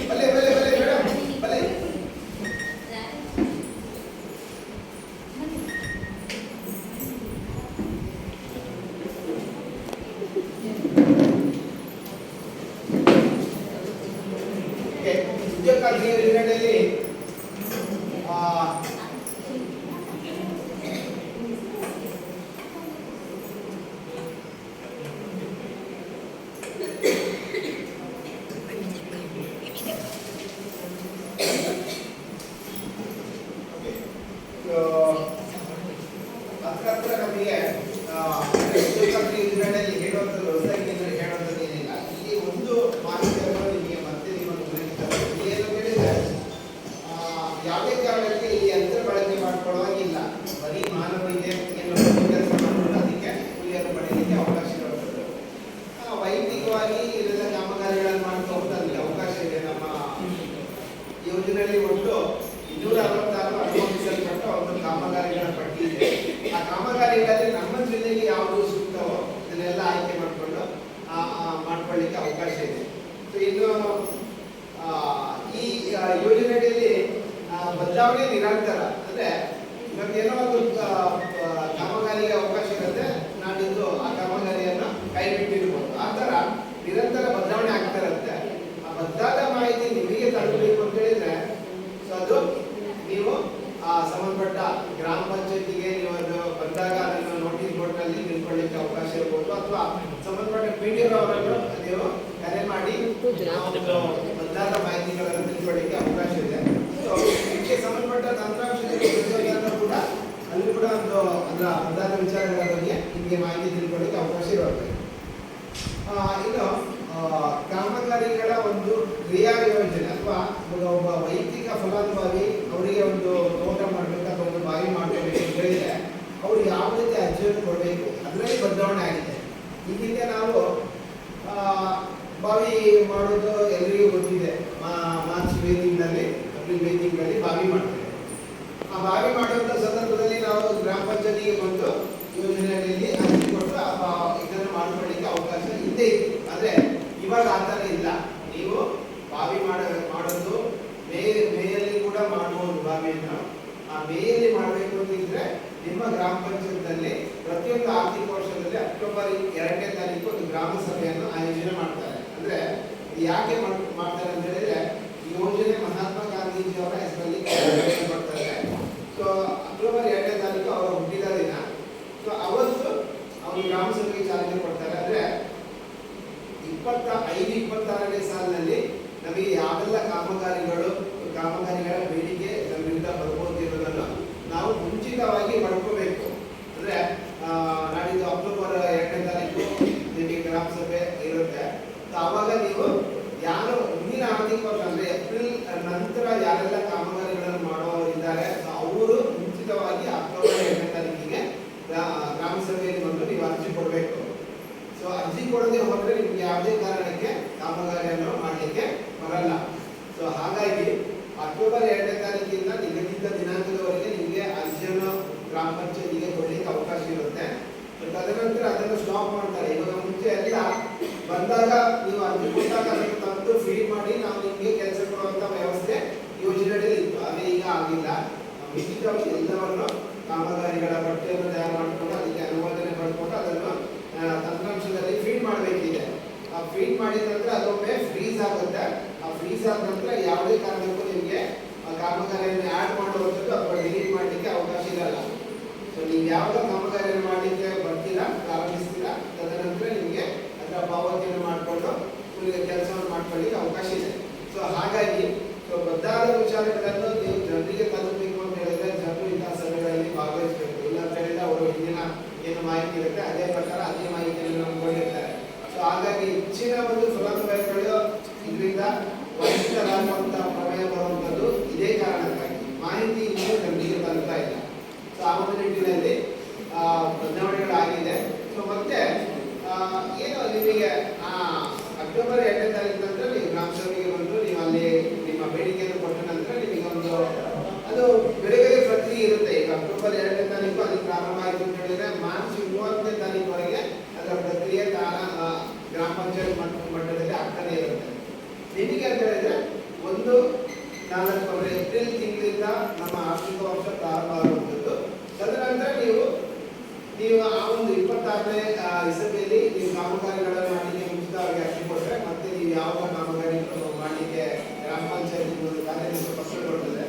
[SPEAKER 4] ಬಲೆ ಬಲೆ ಬಲೆ ಮೇಡಮ್ ಬಲೆ. ಉದ್ಯೋಗಾರ್ಥಿ ಯೋಜನೆಯಲ್ಲಿ ಹತ್ರ ನಮಗೆ ಉದ್ಯೋಗಾರ್ಥಿ ಯೋಜನೆಯಲ್ಲಿ ಹೇಳುವಂಥದ್ದು ಹೊಸದಾಗಿ ಹೇಳುವಂಥದ್ದು ಏನಿಲ್ಲ. ಇಲ್ಲಿ ಒಂದು ಮಾಹಿತಿಯನ್ನು ನಿಮಗೆ ಮತ್ತೆ ನಿಮ್ಮ ಏನು ಹೇಳಿದ್ರೆ ಯಾವುದೇ ಕಾರಣಕ್ಕೆ ಈ ಯಂತ್ರ ಬಳಕೆ ಮಾಡ್ಕೊಳ್ಳುವಾಗಿಲ್ಲ. ಬರೀ ಮಾನವರಿಗೆ ಕೆಲಸ ಮಾಡಿಕೊಂಡು ಅದಕ್ಕೆ ಕೂಲಿಯನ್ನು ಪಡೆಯಲಿಕ್ಕೆ ಅವಕಾಶ ಇರುತ್ತದೆ. ವೈಯಕ್ತಿಕವಾಗಿ ಇದೆಲ್ಲ ಕಾಮಗಾರಿಗಳನ್ನು ಮಾಡ್ಕೊಳ್ಳೋದಕ್ಕೆ ಅವಕಾಶ ಇದೆ. ನಮ್ಮ ಯೋಜನೆಯಲ್ಲಿ ಒಟ್ಟು 266 ಅನುಮೋದಿಸಲ್ಪಟ್ಟ ಒಂದು ಕಾಮಗಾರಿಗಳ ಪಟ್ಟಿ ಇದೆ. ಆ ಕಾಮಗಾರಿಗಳಲ್ಲಿ ನಮ್ಮ ಜಿಲ್ಲೆಗೆ ಯಾವುದು ಸೂಕ್ತವೋ ಇದನ್ನೆಲ್ಲ ಆಯ್ಕೆ ಮಾಡಿಕೊಂಡು ಮಾಡ್ಕೊಳ್ಳಿಕ್ಕೆ ಅವಕಾಶ ಇದೆ. ಸೊ ಇನ್ನು ಈ ಯೋಜನೆಯಲ್ಲಿ ಬದಲಾವಣೆ ನಿರಂತರ, ಅಂದ್ರೆ ನಮ್ಗೆ ಏನೋ ಒಂದು ಕಾಮಗಾರಿಗೆ ಅವಕಾಶ ಇರುತ್ತೆ, ನಾಡಿದ್ದು ಆ ಕಾಮಗಾರಿಯನ್ನು ಕೈ ಬಿಟ್ಟಿರ್ಬೋದು. ಆ ತರ ನಿರಂತರ ಬದಲಾವಣೆ ಆಗ್ತಾ ಇರುತ್ತೆ. ಆ ಬದಲಾದ ಮಾಹಿತಿ ನಿಮಗೆ ತಲುಪಬೇಕು ಅಂತ ಹೇಳಿದ್ರೆ ಸೊ ಅದು ನೀವು ಸಂಬಂಧಪಟ್ಟ ಗ್ರಾಮ ಪಂಚಾಯತಿಗೆ ನೀವು ಅದು ಬಂದಾಗ ಅದನ್ನು ನೋಟಿಸ್ ಬೋರ್ಡ್ ನಲ್ಲಿ ನಿಂತ್ಕೊಳ್ಳಿಕ್ಕೆ ಅವಕಾಶ ಇರ್ಬೋದು, ಅಥವಾ ಸಂಬಂಧಪಟ್ಟ PDO ಅವರನ್ನು ನೀವು ಕರೆ ಮಾಡಿ ಬದಲಾದ ಮಾಹಿತಿಗಳನ್ನು ತಿಳ್ಕೊಳ್ಳಿಕ್ಕೆ ಅವಕಾಶ ಇದೆ. ನಿಮಗೆ ಮಾಹಿತಿ ತಿಳ್ಕೊಳ್ಳಿಕ್ಕೆ ಅವಕಾಶ ಇರುತ್ತೆ. ಇನ್ನು ಕಾಮಗಾರಿಗಳ ಒಂದು ಕ್ರಿಯಾ ಯೋಜನೆ ಅಥವಾ ಒಬ್ಬ ವೈಯಕ್ತಿಕ ಫಲಾನುಭವಿ ಅವರಿಗೆ ಒಂದು ತೋಟ ಮಾಡಬೇಕು ಅಥವಾ ಒಂದು ಬಾವಿ ಮಾಡಬೇಕು ಅಂತ ಹೇಳಿದ್ರೆ ಅವರು ಯಾವ ರೀತಿ ಅರ್ಜಿಯನ್ನು ಕೊಡಬೇಕು ಅದರಲ್ಲಿ ಬದಲಾವಣೆ ಆಗಿದೆ. ಈ ಹಿಂದೆ ನಾವು ಬಾವಿ ಮಾಡೋದು ಎಲ್ಲರಿಗೂ ಗೊತ್ತಿದೆ. ಮಾರ್ಚ್ ಮೇ ತಿಂಗಳಲ್ಲಿ ಏಪ್ರಿಲ್ ಮೇ ತಿಂಗಳಲ್ಲಿ ಬಾವಿ ಮಾಡ್ತೇವೆ. ಆ ಬಾವಿ ಮಾಡುವಂಥ ಸಂದರ್ಭದಲ್ಲಿ ನಾವು ಗ್ರಾಮ ಪಂಚಾಯತಿಗೆ ಬಂದು ಯೋಜನೆಯಲ್ಲಿ ಅರ್ಜಿ ಕೊಟ್ಟು ಇದನ್ನು ಮಾಡ್ಕೊಳ್ಳಿಕ್ಕೆ ಅವಕಾಶ ಇದ್ದೇ ಇತ್ತು. ಆದರೆ ಇವಾಗ ಆ ಥರ ಇಲ್ಲ. ನೀವು ಬಾವಿ ಮಾಡೋದು ಮೇಯಲ್ಲಿ ಕೂಡ ಮಾಡ್ಬೋದು ಬಾವಿಯನ್ನು. ಆ ಮೇಯಲ್ಲಿ ಮಾಡಬೇಕು ಅಂತಿದ್ರೆ ನಿಮ್ಮ ಗ್ರಾಮ ಪಂಚಾಯತ್ನಲ್ಲಿ ಪ್ರತಿಯೊಂದು ಆರ್ಥಿಕ ವರ್ಷದಲ್ಲಿ ಅಕ್ಟೋಬರ್ 2ನೇ ತಾರೀಕು ಒಂದು ಗ್ರಾಮ ಸಭೆಯನ್ನು ಆಯೋಜನೆ ಮಾಡ್ತಾರೆ. ಅಂದ್ರೆ ಯಾಕೆ ಮಾಡ್ತಾರೆ ಅಂತ ಹೇಳಿದ್ರೆ ಈ ಯೋಜನೆ ಮಹಾತ್ಮ ಗಾಂಧೀಜಿ ಅವರ ಹೆಸರಲ್ಲಿ ಮಾಡ್ತಾರೆ. ಸೊ ಅಕ್ಟೋಬರ್ 2ನೇ ತಾರೀಕು ಅವರ ಹುಟ್ಟಿದ ದಿನ. ಸೊ ಅವತ್ತು ಅವರು ಗ್ರಾಮ ಸಭೆಗೆ ಚಾಲನೆ ಕೊಡ್ತಾರೆ. ಅಂದ್ರೆ 25-26ನೇ ಸಾಲಿನಲ್ಲಿ ನಮಗೆ ಯಾವೆಲ್ಲ ಕಾಮಗಾರಿಗಳ ಬೇಡಿಕೆ ನಮ್ಮಿಂದ ಬರ್ಬೋದು ಇರೋದನ್ನು ನಾವು ಮುಂಚಿತವಾಗಿ ಮಾಡ್ಕೋಬೇಕು. ಅಂದ್ರೆ ನಾಡಿದ್ದು ಅಕ್ಟೋಬರ್ 2ನೇ ತಾರೀಕು ನಿಮಗೆ ಗ್ರಾಮ ಸಭೆ ಇರುತ್ತೆ. ಆವಾಗ ನೀವು ಯಾರು ಮುಂದಿನ ಆರ್ಥಿಕ ವರ್ಷ ಅಂದ್ರೆ ಏಪ್ರಿಲ್ ನಂತರ ಯಾರೆಲ್ಲ ಕಾಮಗಾರಿಗಳನ್ನು ಮಾಡುವವರಿದ್ದಾರೆ ಅವರು ಮುಂಚಿತವಾಗಿ ಅಕ್ಟೋಬರ್ 2ನೇ ತಾರೀಕಿಗೆ ಗ್ರಾಮ ಸಭೆಯಲ್ಲಿ ಬಂದು ನೀವು ಅರ್ಜಿ ಕೊಡಬೇಕು. ಸೊ ಅರ್ಜಿ ಕೊಡದೆ ಹೋದ್ರೆ ನಿಮ್ಗೆ ಯಾವುದೇ ಕಾರಣಕ್ಕೆ ಕಾಮಗಾರಿಯನ್ನು ಮಾಡಲಿಕ್ಕೆ ಬರಲ್ಲ. ಸೊ ಹಾಗಾಗಿ ಅಕ್ಟೋಬರ್ 2ನೇ ತಾರೀಕಿಂದ ನಿಗದಿತ ದಿನಾಂಕದವರೆಗೆ ನಿಮಗೆ ಅರ್ಜಿಯನ್ನು ಗ್ರಾಮ ಪಂಚಾಯತಿಗೆ ಕೊಡಲಿಕ್ಕೆ ಅವಕಾಶ ಇರುತ್ತೆ. ತದನಂತರ ಅದನ್ನು ಸ್ಟಾಪ್ ಮಾಡ್ತಾರೆ. ಇವಾಗ ಮುಂಚೆ ಎಲ್ಲ ಬಂದಾಗ ನೀವು ಅರ್ಜಿ ಕೊಟ್ಟಾಗ ಅದನ್ನು ತಂದು ಫೀಡ್ ಮಾಡಿ ನಾವು ನಿಮಗೆ ಕೆಲಸ ಕೊಡುವಂತ ವ್ಯವಸ್ಥೆ ಯೋಜನೆಯಲ್ಲಿ ಇತ್ತು. ಅದೇ ಈಗ ಆಗಿಲ್ಲ. ಮುಂಚಿತವಾಗಿ ಎಲ್ಲವನ್ನು ಕಾಮಗಾರಿಗಳ ಪಟ್ಟಿಯನ್ನು ತಯಾರು ಮಾಡಿಕೊಂಡು ಅದಕ್ಕೆ ಅನುಮೋದನೆ ಪಡ್ಕೊಂಡು ಅದನ್ನು ತಂತ್ರಾಂಶದಲ್ಲಿ ಫೀಡ್ ಮಾಡಬೇಕಿದೆ. ಆ ಫೀಡ್ ಮಾಡಿದ ನಂತರ ಅದೊಮ್ಮೆ ಫ್ರೀಸ್ ಆಗುತ್ತೆ. ಆ ಫ್ರೀಸ್ ಆದ ನಂತರ ಯಾವುದೇ ಕಾರಣಕ್ಕೂ ನಿಮಗೆ ಕಾಮಗಾರಿಯನ್ನು ಆ್ಯಡ್ ಮಾಡುವಂಥದ್ದು ಅಥವಾ ಡಿಲೀಟ್ ಮಾಡಲಿಕ್ಕೆ ಅವಕಾಶ ಇರಲ್ಲ. ಸೊ ನೀವು ಯಾವಾಗ ಕಾಮಗಾರಿಯನ್ನು ಮಾಡಲಿಕ್ಕೆ ಬರ್ತೀರಾ ಪ್ರಾರಂಭಿಸ್ತೀರಾ ತದನಂತರ ನಿಮಗೆ ಅದರ ಪಾವತಿಯನ್ನು ಮಾಡಿಕೊಂಡು ಕೆಲಸವನ್ನು ಮಾಡ್ಕೊಳ್ಳಿಕ್ಕೆ ಅವಕಾಶ ಇದೆ. ಸೊ ಹಾಗಾಗಿ ಬದ್ದಾದ ವಿಚಾರಗಳನ್ನು ನೀವು ಜನರಿಗೆ ತಲುಪಬೇಕು ಅಂತ ಹೇಳಿದ್ರೆ ಜನರು ಇಂತಹ ಸಭೆಗಳಲ್ಲಿ ಭಾಗವಹಿಸಬೇಕು. ಇಲ್ಲ ಅಂತ ಹೇಳಿದ್ರೆ ಅವರು ಹಿಂದಿನ ಏನು ಮಾಹಿತಿ ಇರುತ್ತೆ ಅದೇ ಪ್ರಕಾರ ಅದೇ ಮಾಹಿತಿಯನ್ನು ನಂಬಿಕೊಂಡಿರ್ತಾರೆ. ಸೊ ಹಾಗಾಗಿ ಹೆಚ್ಚಿನ ಒಂದು ಫಲಾನುಭವಿಗಳು ಇದರಿಂದ ವಂಚಿತರಾಗುವಂತಹ ಪ್ರಮೇಯ ಬರುವಂಥದ್ದು ಇದೇ ಕಾರಣಕ್ಕಾಗಿ ಮಾಹಿತಿ ಇನ್ನೂ ಜನರಿಗೆ ತಲುಪ್ತಾ ಇಲ್ಲ. ಸೊ ಆ ಒಂದು ನಿಟ್ಟಿನಲ್ಲಿ ಬದಲಾವಣೆಗಳಾಗಿದೆ. ಸೊ ಮತ್ತೆ ಏನು ನಿಮಗೆ ಅಕ್ಟೋಬರ್ 2ನೇ ತಾರೀಕು ನಂತರ ನೀವು ಗ್ರಾಮ ಸಭೆಗೆ ಬಂದು ನೀವು ಅಲ್ಲಿ ನಿಮ್ಮ ಬೇಡಿಕೆಯನ್ನು ಕೊಟ್ಟ ನಂತರ ನಿಮಗೆ ಒಂದು ಅದು ಬೇರೆ ಬೇರೆ ಪ್ರಕ್ರಿಯೆ ಇರುತ್ತೆ. ಈಗ ಅಕ್ಟೋಬರ್ 2ನೇ ತಾರೀಕು ಅದಕ್ಕೆ ಪ್ರಾರಂಭ ಆಯಿತು ಅಂತ ಹೇಳಿದ್ರೆ ಮಾರ್ಚ್ 30ನೇ ತಾರೀಕುವರೆಗೆ ಅದರ ಪ್ರಕ್ರಿಯೆ ಗ್ರಾಮ ಪಂಚಾಯತ್ ಮಟ್ಟದಲ್ಲಿ ಆಗ್ತಾನೆ ಇರುತ್ತೆ. ನಿಮಗೆ ಅಂತ ಹೇಳಿದ್ರೆ 1-4 ಏಪ್ರಿಲ್ ತಿಂಗಳಿಂದ ನಮ್ಮ ಆರ್ಥಿಕ ವರ್ಷ ಪ್ರಾರಂಭ ಆಗುವಂಥದ್ದು. ತದನಂತರ ನೀವು ಆ ಒಂದು 26ನೇ ಇಸವಿಯಲ್ಲಿ ನೀವು ಕಾಮಗಾರಿಗಳನ್ನು ಮಾಡಲಿಕ್ಕೆ ಮುಂಚಿತವಾಗಿ ಅರ್ಜಿ ಕೊಟ್ಟರೆ ಮತ್ತೆ ನೀವು ಯಾವ ಕಾಮಗಾರಿ ಮಾಡಲಿಕ್ಕೆ ಗ್ರಾಮ ಪಂಚಾಯತ್ ಕಾರ್ಯದರ್ಶಿ ಪತ್ರ ಕೊಡ್ತದೆ.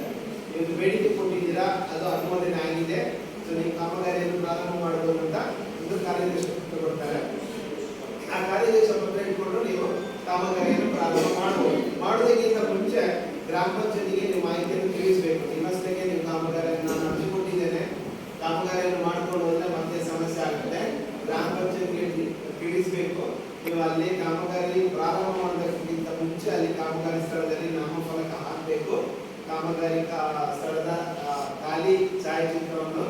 [SPEAKER 4] ನೀವು ಬೇಡಿಕೆ ಕೊಟ್ಟಿದ್ದೀರಾ, ಅದು ಅನುಮೋದನೆ ಆಗಿದೆ, ಸೊ ನೀವು ಕಾಮಗಾರಿಯನ್ನು ಪ್ರಾರಂಭ ಮಾಡಬಹುದು ಅಂತ ಒಂದು ಕಾರ್ಯದರ್ಶಿ ಪತ್ರ ಕೊಡ್ತಾರೆ. ಆ ಕಾರ್ಯದರ್ಶಿ ಪತ್ರ ಇಟ್ಕೊಂಡು ನೀವು ಕಾಮಗಾರಿಯನ್ನು ಪ್ರಾರಂಭ ಮಾಡಬಹುದು. ಮಾಡೋದಕ್ಕಿಂತ ಮುಂಚೆ ಗ್ರಾಮ ಪಂಚಾಯತಿಗೆ ನೀವು ಮಾಹಿತಿಯನ್ನು ತಿಳಿಸಬೇಕು. ನಿಮ್ಮಷ್ಟಕ್ಕೆ ನೀವು ಕಾಮಗಾರಿಯನ್ನು ನಾನು ಅರ್ಜಿ ಕೊಟ್ಟಿದ್ದೇನೆ, ಕಾಮಗಾರಿಯನ್ನು ಮಾಡಿಕೊಂಡು ಹೋದ್ರೆ ಮತ್ತೆ ಸಮಸ್ಯೆ ಆಗುತ್ತೆ. ಗ್ರಾಮ ಪಂಚಾಯತ್ಗೆ ತಿಳಿಸಬೇಕು. ನೀವು ಅಲ್ಲಿ ಕಾಮಗಾರಿ ಪ್ರಾರಂಭ ಮಾಡೋದಕ್ಕಿಂತ ಮುಂಚೆ ಅಲ್ಲಿ ಕಾಮಗಾರಿ ಸ್ಥಳದಲ್ಲಿ ನಾಮಫಲಕ ಹಾಕಬೇಕು. ಕಾಮಗಾರಿ ಸ್ಥಳದ ಖಾಲಿ ಛಾಯಾಚಿತ್ರವನ್ನು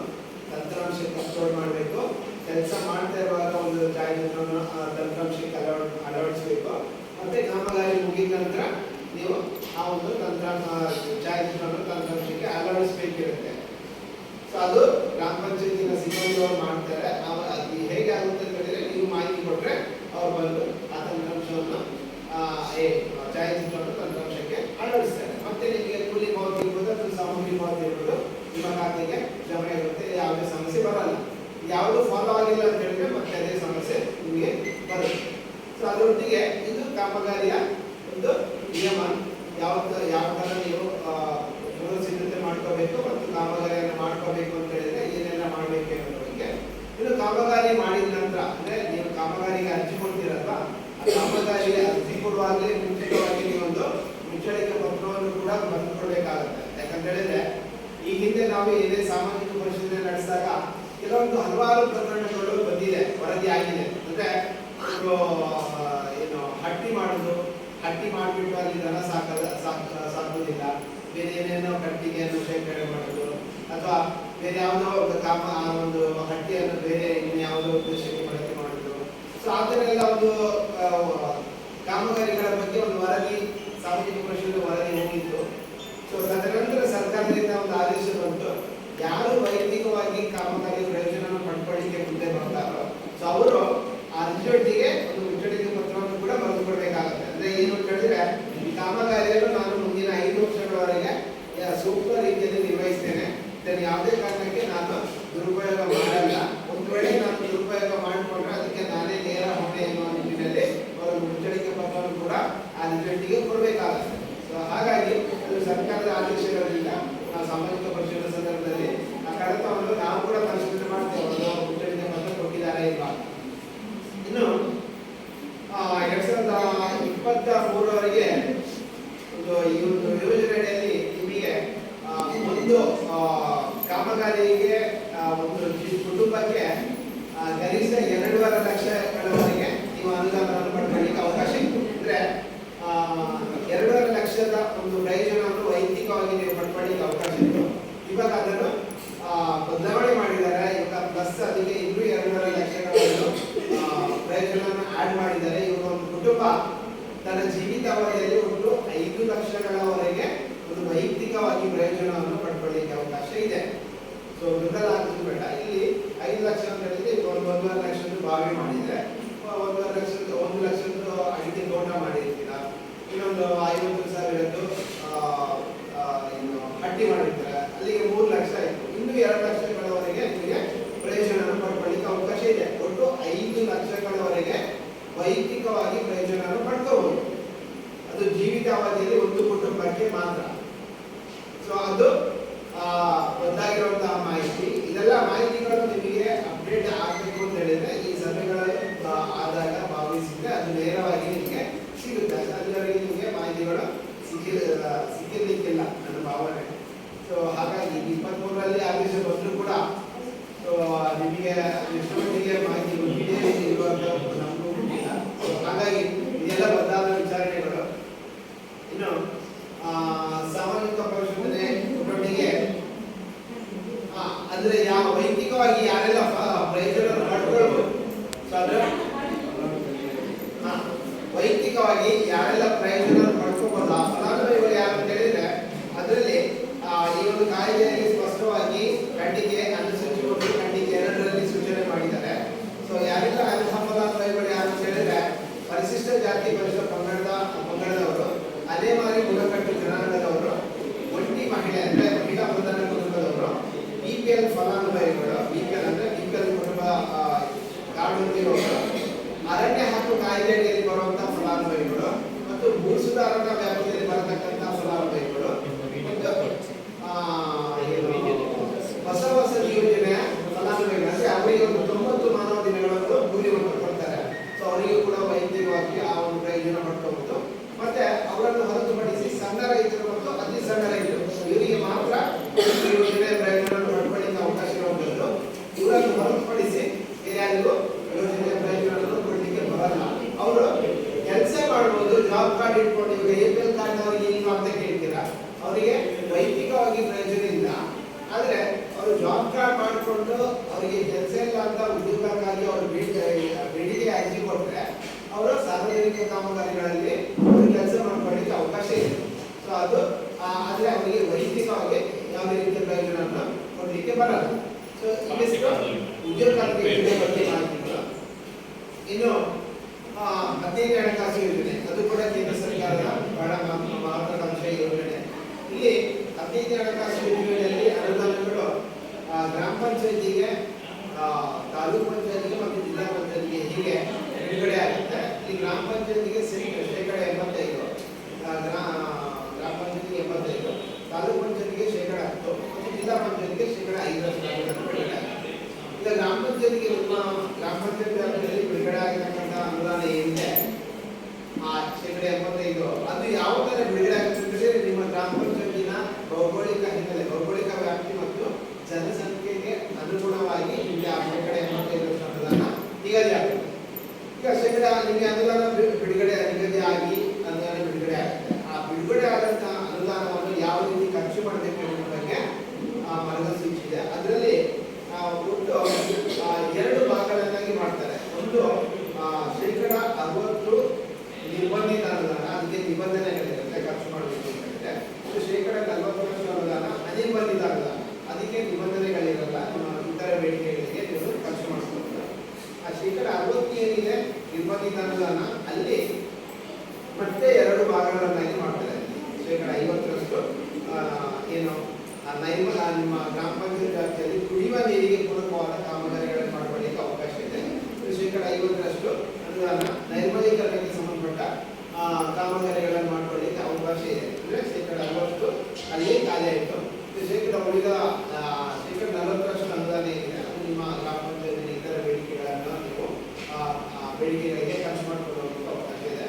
[SPEAKER 4] ತಂತ್ರಾಂಶಕ್ಕೆ ಅಪ್ಲೋಡ್ ಮಾಡಬೇಕು. ಕೆಲಸ ಮಾಡ್ತಾ ಇರುವಾಗ ಒಂದು ಛಾಯಾಚಿತ್ರವನ್ನು ತಂತ್ರಾಂಶಕ್ಕೆ ಅಳವಡಿಸಬೇಕು. ಮತ್ತೆ ಕಾಮಗಾರಿ ಮುಗಿದ ನಂತರ ನೀವು ಆ ಒಂದು ಛಾಯಾಚಿತ್ರವನ್ನು ತಂತ್ರಾಂಶಕ್ಕೆ ಅಳವಡಿಸಬೇಕಿರುತ್ತೆ. ಸೊ ಅದು ಗ್ರಾಮ ಪಂಚಾಯತಿನ ಸಿಬ್ಬಂದಿಯವರು ಮಾಡ್ತಾರೆ. ಅದು ಹೇಗೆ ಆಗುತ್ತೆ ಅಂತ ಹೇಳಿದ್ರೆ ನೀವು ಮಾಹಿತಿ ಕೊಟ್ಟರೆ ಅವ್ರು ಬಂದು ಆ ತಂತ್ರಾಂಶವನ್ನು ಛಾಯಾಚಿತ್ರವನ್ನು ತಂತ್ರಾಂಶಕ್ಕೆ ಅಳವಡಿಸ್ತಾರೆ. ಮತ್ತೆ ನಿಮಗೆ ಕೂಲಿ ಪಾವತಿ ಇರ್ಬೋದು ಅಥವಾ ಸಾಮಗ್ರಿ ಪಾವತಿ ಇರ್ಬೋದು ನಿಮ್ಮ ಖಾತೆಗೆ ಜಮಾ ಇರುತ್ತೆ. ಯಾವುದೇ ಸಮಸ್ಯೆ ಬರಲ್ಲ. ಯಾವುದು ಫಾಲೋ ಆಗಿಲ್ಲ ಅಂತ ಹೇಳಿದ್ರೆ ಮತ್ತೆ ಅದೇ ಸಮಸ್ಯೆ ನಿಮಗೆ ಬರುತ್ತೆ. ಸೊ ಅದರೊಟ್ಟಿಗೆ ಇದು ಕಾಮಗಾರಿಯ ಒಂದು ನಿಯಮ. ಯಾವ ಥರ ನೀವು ಪೂರ್ವ ಸಿದ್ಧತೆ ಮಾಡ್ಕೋಬೇಕು ಮತ್ತು ಕಾಮಗಾರಿಯನ್ನು ಮಾಡ್ಕೋಬೇಕು ಅಂತ ಹೇಳಿದ್ರೆ ಏನೆಲ್ಲ ಮಾಡಬೇಕು ಅನ್ನೋದಕ್ಕೆ. ಇನ್ನು ಕಾಮಗಾರಿ ಮಾಡಿದ ನಂತರ ಅಂದ್ರೆ ನೀವು ಕಾಮಗಾರಿಗೆ ಅರ್ಜಿ ಕೊಡ್ತೀರಲ್ವಾ, ಆ ಕಾಮಗಾರಿಗೆ ಅರ್ಜಿ ಕೊಡುವಾಗಲೇ ಮುಂಚಿತವಾಗಿ ನೀವೊಂದು ಮುಚ್ಚಳಿಕೆ ಪತ್ರವನ್ನು ಕೂಡ ಬರೆದುಕೊಡ್ಬೇಕಾಗುತ್ತೆ. ಯಾಕಂತ ಹೇಳಿದ್ರೆ ಈ ಹಿಂದೆ ನಾವು ಏನೇ ಸಾಮಾಜಿಕ ಪರಿಶೀಲನೆ ನಡೆಸಿದಾಗ ಕೆಲವೊಂದು ಹಲವಾರು ಪ್ರಕರಣಗಳು ಬಂದಿದೆ. ಬಂದಿದೆ, ವರದಿ ಆಗಿದೆ. ಅಂದ್ರೆ ಇವರು ಏನು ಹಟ್ಟಿ ಮಾಡುದು, ಹಟ್ಟಿ ಮಾಡಿಬಿಟ್ಟು ಅಲ್ಲಿ ದನ ಸಾಕೋದಿಲ್ಲ, ಬೇರೆ ಏನೇನೋ ಕಟ್ಟಿಗೆಯನ್ನು ಶೇಖರಣೆ ಮಾಡೋದು, ಅಥವಾ ಬೇರೆ ಯಾವುದೋ ಒಂದು ಹಟ್ಟಿಯನ್ನು ಬೇರೆ ಇನ್ಯಾವುದೋ ಉದ್ದೇಶಕ್ಕೆ ಬಳಕೆ ಮಾಡೋದು. ಸೊ ಆ ಥರ ಎಲ್ಲ ಒಂದು ಕಾಮಗಾರಿಗಳ ಬಗ್ಗೆ ಒಂದು ವರದಿ, ಸಾಮಾಜಿಕ ಪರಿಶೀಲನೆ ವರದಿ ಹೋಗಿತ್ತು. ಸೊ ತದನಂತರ ಸರ್ಕಾರದಿಂದ ಒಂದು ಆದೇಶ ಬಂತು, ಯಾರು ವೈಯಕ್ತಿಕವಾಗಿ ಕಾಮಗಾರಿ ಪ್ರಯೋಜನ ಪಡ್ಕೊಳ್ಳಿಕ್ಕೆ ಮುಂದೆ ಬರ್ತಾರೋ ಸೊ ಅವರು ಆ ರಿಸಲ್ಟಿಗೆ ಒಂದು ಮುಚ್ಚಳಿಕೆ ಪತ್ರವನ್ನು ಕೂಡ ಬರೆದುಕೊಡ್ಬೇಕಾಗುತ್ತೆ. ಅಂದ್ರೆ ಏನು ಅಂತ ಹೇಳಿದ್ರೆ, ಈ ಕಾಮಗಾರಿಯನ್ನು ನಾನು ಮುಂದಿನ 5 ವರ್ಷಗಳವರೆಗೆ ಸೂಕ್ತ ರೀತಿಯಲ್ಲಿ ನಿರ್ವಹಿಸ್ತೇನೆ, ಇದನ್ನು ಯಾವುದೇ ಕಾರಣಕ್ಕೆ ನಾನು ದುರುಪಯೋಗ ಮಾಡಲ್ಲ. ಒಂದು ವೇಳೆ ನಾನು ದುರುಪಯೋಗ ಮಾಡಿಕೊಂಡ್ರೆ ಅದಕ್ಕೆ ನಾನೇ ನೇರ ಹೊಣೆ ಎನ್ನುವ ನಿಟ್ಟಿನಲ್ಲಿ ಅವರು ಮುಚ್ಚಳಿಕೆ ಪತ್ರವನ್ನು ಕೂಡ ಆ ರಿಸಲ್ಟಿಗೆ ಕೊಡಬೇಕಾಗುತ್ತೆ. ಸೊ ಹಾಗಾಗಿ ಅದು ಸರ್ಕಾರದ ಆದೇಶಗಳಿಂದ ನಾವು ಸಾಮಾಜಿಕ ಪರಿಶೀಲನೆ ಸಂದರ್ಭದಲ್ಲಿ ಆ ಕಡತವನ್ನು ನಾವು ಕೂಡ ಪರಿಶೀಲನೆ ಮಾಡ್ತೇವೆ, ಅವರು ಮುಚ್ಚಳಿಕೆ ಪತ್ರ ಕೊಟ್ಟಿದ್ದಾರೆ ಇಲ್ವಾ. ಇನ್ನು 2023ರವರೆಗೆ ಈ ಒಂದು ಯೋಜನೆಯಲ್ಲಿ ನಿಮಗೆ ಒಂದು ಕಾಮಗಾರಿಗೆ ಒಂದು ಕುಟುಂಬಕ್ಕೆ ಗರಿಷ್ಠ 2.5 ಲಕ್ಷಗಳವರೆಗೆ ನೀವು ಅನುದಾನವನ್ನು ಪಡ್ಕೊಳ್ಳಿಕ್ಕೆ ಅವಕಾಶ ಇತ್ತು. ಅಂದ್ರೆ 2.5 ಲಕ್ಷದ ಒಂದು ಪ್ರಯೋಜನವನ್ನು ವೈಯಕ್ತಿಕವಾಗಿ ನೀವು ಪಡ್ಕೊಳ್ಳಿಕ್ಕೆ ಅವಕಾಶ ಇತ್ತು. ಇವಾಗ ಅದನ್ನು ಬದಲಾವಣೆ ಮಾಡಿದ್ದಾರೆ. ಇವಾಗ ಪ್ಲಸ್ ಅದಕ್ಕೆ ಇನ್ನೂ 2.5 ಲಕ್ಷಗಳನ್ನು ಪ್ರಯೋಜನವನ್ನು ಆಡ್ ಮಾಡಿದ್ದಾರೆ. ಇವಾಗ ಒಂದು ಕುಟುಂಬ ತನ್ನ ಜೀವಿತಾವಧಿಯಲ್ಲಿ ಒಟ್ಟು 5 ಲಕ್ಷಗಳವರೆಗೆ ಒಂದು ವೈಯಕ್ತಿಕವಾಗಿ ಪ್ರಯೋಜನವನ್ನು ಪಡ್ಕೊಳ್ಳಿಕ್ಕೆ ಅವಕಾಶ ಇದೆ. ಸೊ ದುಡ್ಡಲ್ಲ ಬೇಡ, ಇಲ್ಲಿ 5 ಲಕ್ಷ ಅಂತ ಹೇಳಿದ್ರೆ ಈಗ 1.5 ಲಕ್ಷದ ಬಾವಿ ಮಾಡಿದ್ರೆ 1 ಲಕ್ಷದ ಅಡಿಕೆ ತೋಟ ಮಾಡಿರ್ತೀರಾ, ಇನ್ನೊಂದು 50,000 ಹಟ್ಟಿ ಮಾಡಿರ್ತಾರೆ, ಅಲ್ಲಿಗೆ 3 ಲಕ್ಷ ಆಯಿತು. ಇನ್ನು 2 ಲಕ್ಷಗಳವರೆಗೆ ನಿಮಗೆ ಪ್ರಯೋಜನವನ್ನು ಪಡ್ಕೊಳ್ಳಿಕ್ಕೆ ಅವಕಾಶ ಇದೆ. ಒಟ್ಟು 5 ಲಕ್ಷಗಳವರೆಗೆ ವೈಯಕ್ತಿಕವಾಗಿ ಪ್ರಯೋಜನವನ್ನು ಪಡ್ಕೋಬಹುದು. ಅದು ಜೀವಿತಾವಧಿಯಲ್ಲಿ ಒಂದು ಕುಟುಂಬಕ್ಕೆ ಮಾತ್ರ. ಸೊ ಅದು ಒಂದಾಗಿರುವಂತಹ ಮಾಹಿತಿ. ಇದೆಲ್ಲ ಮಾಹಿತಿಗಳು ನಿಮಗೆ ಅಪ್ಡೇಟ್ ಆಗಬೇಕು ಅಂತ ಹೇಳಿದ್ರೆ ಈ ಸಭೆಗಳ ಆದಾಗ ಭಾವಿಸಿದ್ರೆ ಅದು ನೇರವಾಗಿ ನಿಮಗೆ ಸಿಗುತ್ತೆ. ಅಲ್ಲಿವರೆಗೆ ನಿಮಗೆ ಮಾಹಿತಿಗಳು ಸಿಕ್ಕಿರ್ಲಿಕ್ಕಿಲ್ಲ ನನ್ನ ಭಾವನೆ. ಸೊ ಹಾಗಾಗಿ 23ರಲ್ಲಿ ಆದೇಶ ಬಂದರೂ ಕೂಡ ಸೊ ನಿಮಗೆ ಎಷ್ಟು ಮಟ್ಟಿಗೆ ಮಾಹಿತಿ ಗೊತ್ತಿದೆ ಇರುವಂತ ನಮಗೂ ಗೊತ್ತಿಲ್ಲ. ಸೊ ಹಾಗಾಗಿ ಇದೆಲ್ಲ ಬದಲಾದ ವಿಚಾರಣೆಗಳು. ಇನ್ನು ಸಾಮಾಜಿಕ ಪರಿಶೋಧನೆ ಒಟ್ಟೊಟ್ಟಿಗೆ ಅಂದ್ರೆ ಯಾವ ವೈಯಕ್ತಿಕವಾಗಿ ಯಾರೆಲ್ಲ ಪ್ರಯೋಜನ ಪಡ್ಕೊಳ್ಬಹುದು. ಸೊ ಅದ್ರ ವೈಯಕ್ತಿಕವಾಗಿ ಯಾರೆಲ್ಲ ಪ್ರಯೋಜನ ಪಡ್ಕೋಬಹುದು, ಆ ಫಲಾನುಭವಿಗಳು ಯಾರು ಅಂತ ಹೇಳಿದ್ರೆ ಅದರಲ್ಲಿ ಈ ಒಂದು ಕಾಯ್ದೆಯಲ್ಲಿ ಸ್ಪಷ್ಟವಾಗಿ ಖಂಡಿಕೆ ಅನುಸೂಚಿ 1 ಖಂಡಿಕೆ 2ರಲ್ಲಿ ಸೂಚನೆ ಮಾಡಿದ್ದಾರೆ. ಸೊ ಯಾರೆಲ್ಲ ಅರ್ಹ ಫಲಾನುಭವಿಗಳು ಯಾರು ಅಂತ ಹೇಳಿದ್ರೆ ಪರಿಶಿಷ್ಟ ಜಾತಿ ಪರಿಶಿಷ್ಟ ಪಂಗಡದವರು, ಅಲೆಮಾರಿ ಬುಡಕಟ್ಟು ಜನಾಂಗದವರು, ಒಂಟಿ ಮಹಿಳೆ ಅಂದ್ರೆ ಮಹಿಳಾ ಬಂಧನ ಕುಟುಂಬದವರು, BPL ಫಲಾನುಭವಿಗಳು, BPL ಅಂದ್ರೆ BPL ಕುಟುಂಬ ಕಾರ್ಡ್ ಹೊಂದಿರುವವರು, ಅರಣ್ಯ ಹಕ್ಕು ಕಾಯ್ದೆಯಲ್ಲಿ ಬರುವಂತಹ ಫಲಾನುಭವಿಗಳು ಮತ್ತು ಭೂ ಸುಧಾರಣಾ ವ್ಯಾಪ್ತಿಯಲ್ಲಿ ಬರತಕ್ಕಂತಹ ಫಲಾನುಭವಿಗಳು ಮತ್ತು ಹೊಸ ಯೋಜನೆಯ ಫಲಾನುಭವಿಗಳು. ಅಂದ್ರೆ ಅವರಿಗೆ ಒಂದು 90 ಮಾನವ ದಿನಗಳನ್ನು ಕೂಲಿಯನ್ನು ಕೊಡ್ತಾರೆ. ಸೊ ಅವರಿಗೂ ಕೂಡ ವೈಯಕ್ತಿಕವಾಗಿ ಆ ಒಂದು ಪ್ರಯೋಜನ ಪಡ್ಕೋಬಹುದು. ಮತ್ತೆ ಅವರನ್ನು ಹೊರತುಪಡಿಸಿ ಸಣ್ಣ ರೈತರು ಮತ್ತು ಅತಿ ಸಣ್ಣ ರೈತರು ಇವರಿಗೆ ಮಾತ್ರ ಯೋಜನೆಯ ಪ್ರಯೋಜನವನ್ನು ಪಡ್ಕೊಳ್ಳಿಕ್ಕೆ ಅವಕಾಶ ಇರುವಂಥದ್ದು. ಇವರನ್ನು ಹೊರತುಪಡಿಸಿ ಯಾರಿಗೂ ಯೋಜನೆಯ ಪ್ರಯೋಜನವನ್ನು ಕೊಡಲಿಕ್ಕೆ ಬರಲ್ಲ. ಅವರು ಕೆಲಸ ಮಾಡಬಹುದು, ಜಾಬ್ ಕಾರ್ಡ್ ಇಟ್ಕೊಂಡು. ಈಗ APL ಕಾರ್ಡ್ ಅವರಿಗೆ ಏನು ಅಂತ ಕೇಳ್ತೀರಾ, ಅವರಿಗೆ ವೈಯಕ್ತಿಕವಾಗಿ ಪ್ರಯೋಜನ ಇಲ್ಲ. ಆದ್ರೆ ಅವರು ಜಾಬ್ ಕಾರ್ಡ್ ಮಾಡಿಕೊಂಡು ಅವರಿಗೆ ಕೆಲಸ ಇಲ್ಲ ಅಂತ ಉದ್ಯೋಗಕ್ಕಾಗಿ ಅವರು ಬೇಡಿಕೆ ಅರ್ಜಿ ಕೊಟ್ಟರೆ ಅವರು ಸಾರ್ವಜನಿಕ ಕಾಮಗಾರಿಗಳಲ್ಲಿ ಕೆಲಸ ಮಾಡ್ಕೊಳ್ಳಿಕ್ಕೆ ಅವಕಾಶ ಇದೆ. ಸೊ ಅದು ಆದ್ರೆ ಅವರಿಗೆ ವೈಯಕ್ತಿಕವಾಗಿ ಯಾವುದೇ ರೀತಿಯ ಪ್ರಯೋಜನವನ್ನು ಕೊಡಲಿಕ್ಕೆ ಬರಲ್ಲ. ಸೊ ಇದಿಷ್ಟು ಉದ್ಯೋಗಕ್ಕೆ ಬಗ್ಗೆ ಮಾಹಿತಿಗಳು. ಇನ್ನು 15ನೇ ಹಣಕಾಸು ಯೋಜನೆ, ಅದು ಕೂಡ ಕೇಂದ್ರ ಸರ್ಕಾರದ ಬಹಳ ಮಹತ್ವಾಕಾಂಕ್ಷೆ ಯೋಜನೆ. ಇಲ್ಲಿ 15ನೇ ಹಣಕಾಸು ಯೋಜನೆಯಲ್ಲಿ ಅನುದಾನಗಳು ಗ್ರಾಮ ಪಂಚಾಯತಿಗೆ, ತಾಲೂಕು ಪಂಚಾಯತಿಗೆ ಮತ್ತು ಜಿಲ್ಲಾ ಪಂಚಾಯತಿಗೆ ಹೀಗೆ ಬಿಡುಗಡೆ ಆಗುತ್ತೆ. ಇಲ್ಲಿ ಗ್ರಾಮ ಪಂಚಾಯತಿಗೆ ಶೇಕಡ 85, ಗ್ರಾಮ ಪಂಚಾಯತಿಗೆ 85, ತಾಲೂಕು ಪಂಚಾಯತಿಗೆ ಶೇಕಡ 10 ಮತ್ತು ಜಿಲ್ಲಾ ಪಂಚಾಯತಿಗೆ ಶೇಕಡ 5% ಬಿಡುಗಡೆ ಆಗುತ್ತೆ. ಈಗ ಗ್ರಾಮ ಪಂಚಾಯತಿಗೆ ಗ್ರಾಮ ಪಂಚಾಯತ್ ವ್ಯಾಪ್ತಿಯಲ್ಲಿ ಬಿಡುಗಡೆ ಆಗಿರ್ತಕ್ಕಂಥ ಅನುದಾನ ಏನಿದೆ ಆ ಶೇಕಡ 85, ಅದು ಯಾವ ತರ ಬಿಡುಗಡೆ ಆಗುತ್ತೆ? ನಿಮ್ಮ ಗ್ರಾಮ ಪಂಚಾಯತಿನ ಭೌಗೋಳಿಕ ಹಿನ್ನೆಲೆ, ಭೌಗೋಳಿಕ ವ್ಯಾಪ್ತಿ ಮತ್ತು ಜನಸಂಖ್ಯೆಗೆ ಅನುಗುಣವಾಗಿ ನಿಮಗೆ ಆ ಶೇಕಡ 85% ಅನುದಾನ ನಿಮಗೆ ಅನುದಾನ ಬಿಡುಗಡೆ ನಿಗದಿ ಆಗಿ ಅನುದಾನ ಬಿಡುಗಡೆ ಆಗುತ್ತೆ. ಆ ಬಿಡುಗಡೆ ಆದಂತಹ ಅನುದಾನವನ್ನು ಯಾವ ರೀತಿ ಖರ್ಚು ಮಾಡಬೇಕು ಅನ್ನೋದ್ರ ಬಗ್ಗೆ ಮಾರ್ಗಸೂಚಿ ಇದೆ. ಅದರಲ್ಲಿ ಒಟ್ಟು 2 ಭಾಗಗಳನ್ನಾಗಿ ಮಾಡ್ತಾರೆ. ಒಂದು ಶೇಕಡ 60 ನಿರ್ಬಂಧಿತ ಅನುದಾನ, ಅದಕ್ಕೆ ನಿಬಂಧನೆಗಳಿರುತ್ತೆ ಖರ್ಚು ಮಾಡಬೇಕು ಅಂತ ಹೇಳಿದ್ರೆ. ಶೇಕಡ 40% ಅನುದಾನ ಅನಿರ್ಬಂಧಿತ ಅನುದಾನ, ಅದಕ್ಕೆ ನಿಬಂಧನೆಗಳಿರಲ್ಲ, ಇತರ ಬೇಡಿಕೆಗಳಿಗೆ ನೀವು ಖರ್ಚು ಮಾಡಿಸ್ಕೊಳ್ತಾರೆ. ಆ ಶೇಕಡ 60 ಏನಿದೆ ನಿರ್ಬಂಧಿತ ಅನುದಾನ, ಅಲ್ಲಿ ಮತ್ತೆ 2 ಭಾಗಗಳನ್ನಾಗಿ ಮಾಡ್ತಾರೆ. ಶೇಕಡ 50ರಷ್ಟು ಏನು ನಿಮ್ಮ ಗ್ರಾಮ ಪಂಚಾಯತ್ ವ್ಯಾಪ್ತಿಯಲ್ಲಿ ಕುಡಿಯುವ ನೀರಿಗೆ ಪೂರಕವಾದ ಕಾಮಗಾರಿಗಳನ್ನು ಮಾಡಿಕೊಳ್ಳಿಕ್ಕೆ ಅವಕಾಶ ಇದೆ. ಶೇಕಡ 50ರಷ್ಟು ಅನುದಾನ ನೈರ್ಮಲೀಕರಣಕ್ಕೆ ಸಂಬಂಧಪಟ್ಟ ಕಾಮಗಾರಿಗಳನ್ನು ಮಾಡಿಕೊಳ್ಳಿಕ್ಕೆ ಅವಕಾಶ ಇದೆ. ಅಂದರೆ ಶೇಕಡ 60 ಅಲ್ಲಿ ಖಾಲಿ ಆಯಿತು. ಶೇಕಡ ಉಳಿದ ಶೇಕಡ 40ರಷ್ಟು ಅನುದಾನ ಏನಿದೆ ಅದು ನಿಮ್ಮ ಗ್ರಾಮ ಪಂಚಾಯತ್ ಇತರ ಬೇಡಿಕೆಗಳನ್ನು ನೀವು ಬೇಡಿಕೆಗಳಿಗೆ ಖರ್ಚು ಮಾಡಿಕೊಳ್ಳುವಂಥ ಅವಕಾಶ ಇದೆ.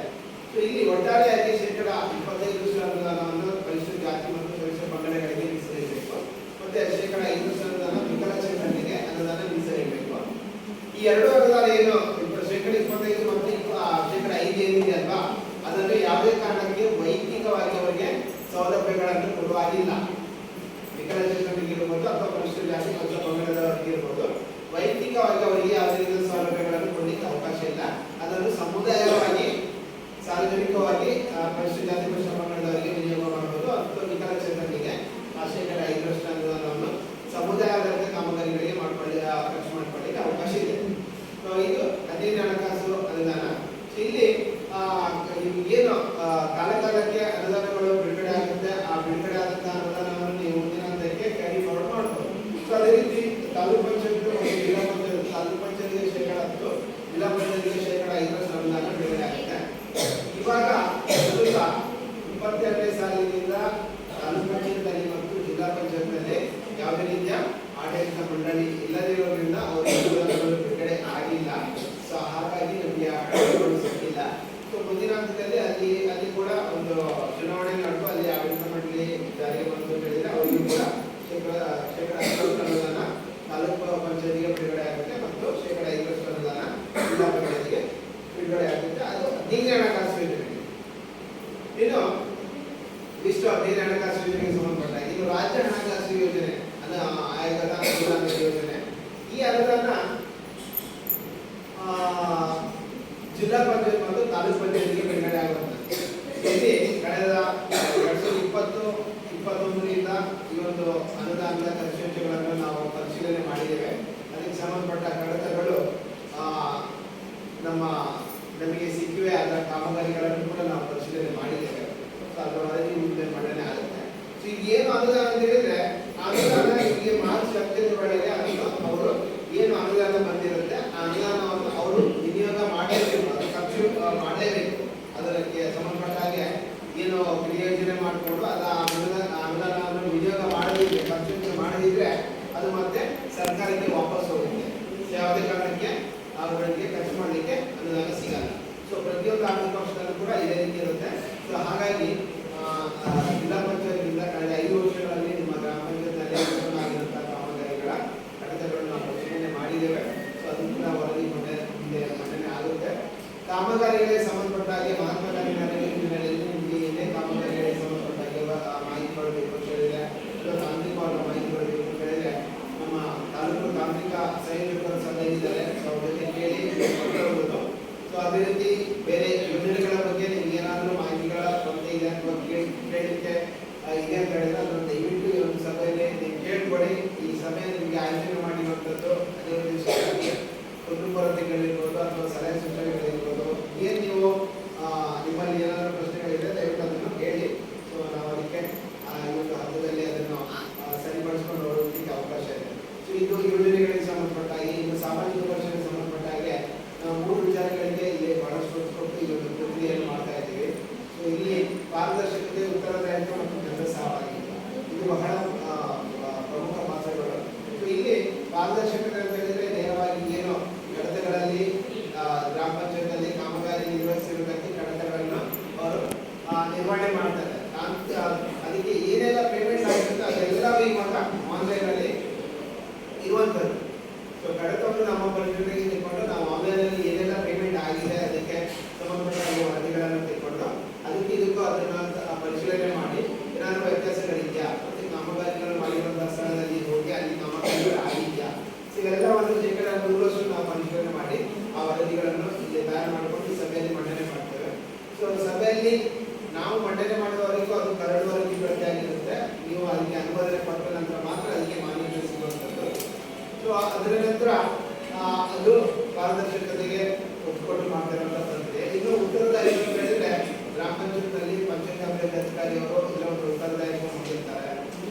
[SPEAKER 4] ಸೊ ಇಲ್ಲಿ ಒಟ್ಟಾರೆಯಾಗಿ ಶೇಕಡ 25% ಅನುದಾನವನ್ನು ಪರಿಶಿಷ್ಟ ಜಾತಿ ಮತ್ತು ಪರಿಶಿಷ್ಟ ಪಂಗಡಗಳಿಗೆ ಮೀಸಲಿಡಬೇಕು. ಮತ್ತೆ ಶೇಕಡ 5% ಅನುದಾನ ವಿಕಲಚೇತನರಿಗೆ ಅನುದಾನ ಮೀಸಲಿಡಬೇಕು. ಈ 2 ಅನುದಾನ ಏನು ಶೇಕಡ 25 ಮತ್ತು ಶೇಕಡ 5 ಏನಿದೆ ಅಲ್ವಾ, ಅದನ್ನು ಯಾವುದೇ ಕಾರಣಕ್ಕೆ ವೈಯಕ್ತಿಕವಾಗಿ ಅವರಿಗೆ ಸೌಲಭ್ಯಗಳನ್ನು ಕೊಡುವಾಗಿಲ್ಲ. ವಿಕಲಚೇತನರಿಗಿರ್ಬೋದು ಅಥವಾ ಪರಿಶಿಷ್ಟ ಜಾತಿ ಮತ್ತು ಪಂಗಡದವರಿಗಿರ್ಬೋದು, ವೈಯಕ್ತಿಕವಾಗಿ ಅವರಿಗೆ ಯಾವುದೇ ರೀತಿಯ ಸೌಲಭ್ಯಗಳನ್ನು ಕೊಡಲಿಕ್ಕೆ ಅವಕಾಶ ಇಲ್ಲ. ಅದನ್ನು ಸಮುದಾಯವಾಗಿ ಸಾರ್ವಜನಿಕವಾಗಿ ಪರಿಶಿಷ್ಟ ಜಾತಿ ಪರಿಶಿಷ್ಟ ಪಂಗಡದವರಿಗೆ ವಿನಿಯೋಗ ಮಾಡಬಹುದು. ಅಥವಾ ವಿಕಲಚೇತನರಿಗೆ ಶೇಕಡ 5ರಷ್ಟು ಅನುದಾನವನ್ನು ಸಮುದಾಯದ ಕಾಮಗಾರಿಗಳಿಗೆ ಖರ್ಚು ಮಾಡಿಕೊಳ್ಳಿಕ್ಕೆ ಅವಕಾಶ ಇದೆ. ಇದು 15 ಹಣಕಾಸು ಅನುದಾನ. ಇಲ್ಲಿ ಏನು ಕಾಲಕಾಲಕ್ಕೆ ಅನುದಾನಗಳು ಬಿಡುಗಡೆ ಆಗುತ್ತೆ, ಆ ಬಿಡುಗಡೆ ಆದಂತಹ ಅನುದಾನವನ್ನು ನೀವು ಮುಂದಿನ ಹಂತಕ್ಕೆ ಕ್ಯಾರಿ ಫಾರ್ವರ್ಡ್ ಮಾಡಬಹುದು. ಸೊ ಅದೇ ರೀತಿ ತಾಲೂಕು ಪಂಚಾಯತ್ ಮತ್ತು ಜಿಲ್ಲಾ ಪಂಚಾಯತ್, ತಾಲೂಕು ಪಂಚಾಯತ್ಗೆ ಶೇಕಡ 10, ಜಿಲ್ಲಾ ಪಂಚಾಯತ್ಗೆ ಶೇಕಡ 5ರಷ್ಟು ಅನುದಾನ ಬಿಡುಗಡೆ ಆಗುತ್ತೆ. ಇವಾಗ 22ನೇ ಸಾಲಿನಿಂದ ತಾಲೂಕು ಪಂಚಾಯತ್ನಲ್ಲಿ ಮತ್ತು ಜಿಲ್ಲಾ ಪಂಚಾಯತ್ನಲ್ಲಿ ಯಾವುದೇ ರೀತಿಯ ಆಡಳಿತ ಮಂಡಳಿ ಇಲ್ಲದಿರೋದ್ರಿಂದ ಅವರು ಬಿಡುಗಡೆ ಆಗಿಲ್ಲ. ಸೊ ಹಾಗಾಗಿ ನಮಗೆ ಆಡಳಿತಗಳು ಸಿಕ್ಕಿಲ್ಲ. ಸೊ ಮುಂದಿನ ಹಂತದಲ್ಲಿ ಅಲ್ಲಿ ಕೂಡ ಒಂದು ಚುನಾವಣೆ ನಡೆದು ಅಲ್ಲಿ ಆಡಳಿತ ಮಂಡಳಿ ಜಾರಿಗೆ ಬಂತು ಅಂತ ಹೇಳಿದ್ರೆ ಅವರಿಗೂ ಕೂಡ ಶೇಕಡ 10 ಅನುದಾನ ತಾಲೂಕು ಪಂಚಾಯತಿಗೆ ಬಿಡುಗಡೆ ಆಗುತ್ತೆ ಮತ್ತು ಶೇಕಡ 5ರಷ್ಟು ಅನುದಾನ ಜಿಲ್ಲಾ ಪಂಚಾಯತಿಗೆ ಬಿಡುಗಡೆ ಆಗುತ್ತೆ. ಅದು 15 ಹಣಕಾಸು ಯೋಜನೆ. ಇನ್ನು ಇಷ್ಟು 15 ಹಣಕಾಸು ಯೋಜನೆಗೆ ಸಂಬಂಧಪಟ್ಟ ಇದು ರಾಜ್ಯ ಹಣಕಾಸು ಯೋಜನೆ, ಅದು ಆಯೋಗದ ಅನುದಾನ ಯೋಜನೆ. ಈ ಅನುದಾನ ಜಿಲ್ಲಾ ಪಂಚಾಯತ್ ಮತ್ತು ತಾಲೂಕು ಪಂಚಾಯತ್ಗೆ ಬಿಡುಗಡೆ ಆಗುತ್ತದೆ. ಇಲ್ಲಿ ಕಳೆದ 2020-21ರಿಂದ ಈ ಒಂದು ಅನುದಾನದ ಖರ್ಚುಗಳನ್ನು ನಾವು ಪರಿಶೀಲನೆ ಮಾಡಿದ್ದೇವೆ. ಅದಕ್ಕೆ ಸಂಬಂಧಪಟ್ಟ ಕಡತಗಳು ನಮಗೆ ಸಿಕ್ಕಿವೆ. ಅದರ ಕಾಮಗಾರಿಗಳನ್ನು ಕೂಡ ನಾವು ಪರಿಶೀಲನೆ ಮಾಡಿದ್ದೇವೆ. ಅದರ ವರದಿ ಮುಂದೆ ಮಂಡನೆ ಆಗುತ್ತೆ. ಸೊ ಈಗ ಏನು ಅನುದಾನ ಅಂತ ಹೇಳಿದ್ರೆ, ಅನುದಾನ ಈಗ ಮಾರ್ಚ್ ಅಕ್ಟೋಬರ್ ಒಳಗೆ ಅವರು ಏನು ಅನುದಾನ ಬಂದಿರುತ್ತೆ ಆ ಅನುದಾನವನ್ನು ಅವರು ವಿನಿಯೋಗ ಮಾಡಲೇಬೇಕು, ಅದು ಖರ್ಚು ಮಾಡಲೇಬೇಕು. ಅದಕ್ಕೆ ಸಂಬಂಧಪಟ್ಟ ಹಾಗೆ ಏನು ಕ್ರಿಯೋಜನೆ ಮಾಡಿಕೊಂಡು ಅನುದಾನವನ್ನು ವಿನಿಯೋಗ ಮಾಡದಿದ್ರೆ, ಖರ್ಚು ಮಾಡದಿದ್ರೆ ಅದು ಮತ್ತೆ ಸರ್ಕಾರಕ್ಕೆ ವಾಪಸ್ ಹೋಗುತ್ತೆ. ಯಾವುದೇ ಕಾರಣಕ್ಕೆ ಅವರಿಗೆ ಖರ್ಚು ಮಾಡಲಿಕ್ಕೆ ಅನುದಾನ ಸಿಗಲ್ಲ. ಸೊ ಪ್ರತಿಯೊಂದು ಆರ್ಥಿಕ ವರ್ಷದಲ್ಲೂ ಕೂಡ ಇದೇ ರೀತಿ ಇರುತ್ತೆ. ಸೊ ಹಾಗಾಗಿ ಜಿಲ್ಲಾ ಪಂಚಾಯತ್ನಿಂದ ಕಳೆದ 5 ವರ್ಷಗಳಲ್ಲಿ ನಿಮ್ಮ ಗ್ರಾಮ ಪಂಚಾಯತ್ನಲ್ಲಿ ಆಗಿರುವಂತಹ ಕಾಮಗಾರಿಗಳ ಕಡತಗಳನ್ನು ನಾವು ಪರಿಶೀಲನೆ ಮಾಡಿದ್ದೇವೆ. ಸೊ ಅದು ಕೂಡ ವರದಿ ಮುಂದೆ ಮಂಡನೆ ಆಗುತ್ತೆ. ಕಾಮಗಾರಿಗಳಿಗೆ ಸಂಬಂಧಪಟ್ಟ ಹಾಗೆ ಮಹಾತ್ಮ ಗಾಂಧಿ ನರೇಂದ್ರ ನಿಮಗೆ ಏನೇ ಕಾಮಗಾರಿಗಳಿಗೆ ಸಂಬಂಧಪಟ್ಟ ಹಾಗೆ ಮಾಹಿತಿಗಳು ಬೇಕು ಅಂತ ಹೇಳಿದ್ರೆ, ತಾಂತ್ರಿಕವಾದ ಮಾಹಿತಿಗಳು ಬೇಕು ಅಂತ ಹೇಳಿದ್ರೆ ನಮ್ಮ ತಾಲೂಕು ತಾಂತ್ರಿಕ ಸಂಯೋಜಕರ ಸಂಘ ಇದ್ದಾರೆ, ಸೊ ಅವ್ರ ಜೊತೆ ಕೇಳಿ ಕೊಡಬಹುದು. ಸೊ ಅದೇ ರೀತಿ ಬೇರೆ ಯೋಜನೆಗಳ ಬಗ್ಗೆ ನಿಮ್ಗೆ ಏನಾದರೂ ಮಾಹಿತಿಗಳ ಕೊರತೆ ಇದೆ ಅಥವಾ ಕೇಳಲಿಕ್ಕೆ ಇದೆ ಅಂತ ಹೇಳಿದ್ರೆ ಅದನ್ನು ದಯವಿಟ್ಟು ಈ ಒಂದು ಸಭೆಯಲ್ಲಿ ನೀವು ಕೇಳ್ಕೊಡಿ. ಈ ಸಭೆ ನಿಮಗೆ ಆಯೋಜನೆ ಮಾಡಿರುವಂಥದ್ದು ಅದೇ ಉದ್ದೇಶಕ್ಕಾಗಿ ಕುಂದುಕೊರತೆಗಳಿರ್ಬೋದು ಅಥವಾ ಸಲಹೆ ಸೂಚನೆಗಳಿರ್ಬೋದು, ಏನು ನೀವು ನಿಮ್ಮಲ್ಲಿ ಏನಾದರೂ ಪ್ರಶ್ನೆಗಳಿದೆ ದಯವಿಟ್ಟು ಅದನ್ನು ಹೇಳಿ. ಸೊ ನಾವು ಅದಕ್ಕೆ ಈ ಒಂದು ಹಂತದಲ್ಲಿ ಅದನ್ನು ಸರಿಪಡಿಸ್ಕೊಂಡು ನೋಡೋದಕ್ಕೆ ಅವಕಾಶ ಇದೆ. ಸೊ ಇದು ಯೋಜನೆಗಳಿಗೆ ಸಂಬಂಧಪಟ್ಟ ಹಾಗೆ, ಇನ್ನು ಸಾಮಾಜಿಕ ವರ್ಷಕ್ಕೆ ಸಂಬಂಧಪಟ್ಟ ಹಾಗೆ ನಾವು 3 ವಿಚಾರಗಳಿಗೆ ಇಲ್ಲಿ ಬಹಳಷ್ಟು ಒತ್ತು ಕೊಟ್ಟು ಈ ಒಂದು ಪ್ರಕ್ರಿಯೆಯನ್ನು ಮಾಡ್ತಾ ಇದ್ದೀವಿ. ಸೊ ಇಲ್ಲಿ ಪಾರದರ್ಶಕತೆ, ಉತ್ತರದಾಯಿತ್ವ ಮತ್ತು ಜನರ ಸಹಭಾಗಿತ್ವ ಇದು ಬಹಳ ಪ್ರಮುಖ ಪಾತ್ರಗಳು. ಸೊ ಇಲ್ಲಿ ಪಾರದರ್ಶಕತೆ ಅಂತ ಹೇಳಿದ್ರೆ ನೇರವಾಗಿ ಏನು ಕಡತಗಳಲ್ಲಿ ಗ್ರಾಮ ಪಂಚಾಯತ್ನಲ್ಲಿ ಕಾಮಗಾರಿ ನಿರ್ವಹಿಸಿರುವುದಕ್ಕೆ ಕಡತಗಳನ್ನು ಅವರು ನಿರ್ವಹಣೆ ಮಾಡ್ತಾರೆ. ಅದಕ್ಕೆ ಏನೆಲ್ಲ ಪೇಮೆಂಟ್ ಆಗಿರುತ್ತೆ ಅದೆಲ್ಲವೂ ಇವಾಗ ಆನ್ಲೈನಲ್ಲಿ ಇರುವಂಥದ್ದು. ಸೊ ಕಡತವನ್ನು ನಮ್ಮ ಪರಿಶೀಲನೆಗೆ ತೆಗೆದುಕೊಂಡು ನಾವು ಆನ್ಲೈನಲ್ಲಿ ಏನೆಲ್ಲ ಪೇಮೆಂಟ್ ಆಗಿದೆ ಅದಕ್ಕೆ ಸೊ ಅದರ ನಂತರ ಅದು ಪಾರದರ್ಶಕತೆಗೆ ಒತ್ತುಕೊಟ್ಟು ಮಾಡ್ತಿರುವಂತ ಪ್ರಕ್ರಿಯೆ. ಇನ್ನು ಉತ್ತರದಾಯಿತ್ವ ಅಂತ ಹೇಳಿದ್ರೆ ಗ್ರಾಮ ಪಂಚಾಯತ್ನಲ್ಲಿ ಪಂಚಾಯತ್ ಅಭಿವೃದ್ಧಿ ಅಧಿಕಾರಿಯವರು ಇದರ ಒಂದು ಉತ್ತರದಾಯಿತ್ವ ಹೊಂದಿರ್ತಾರೆ.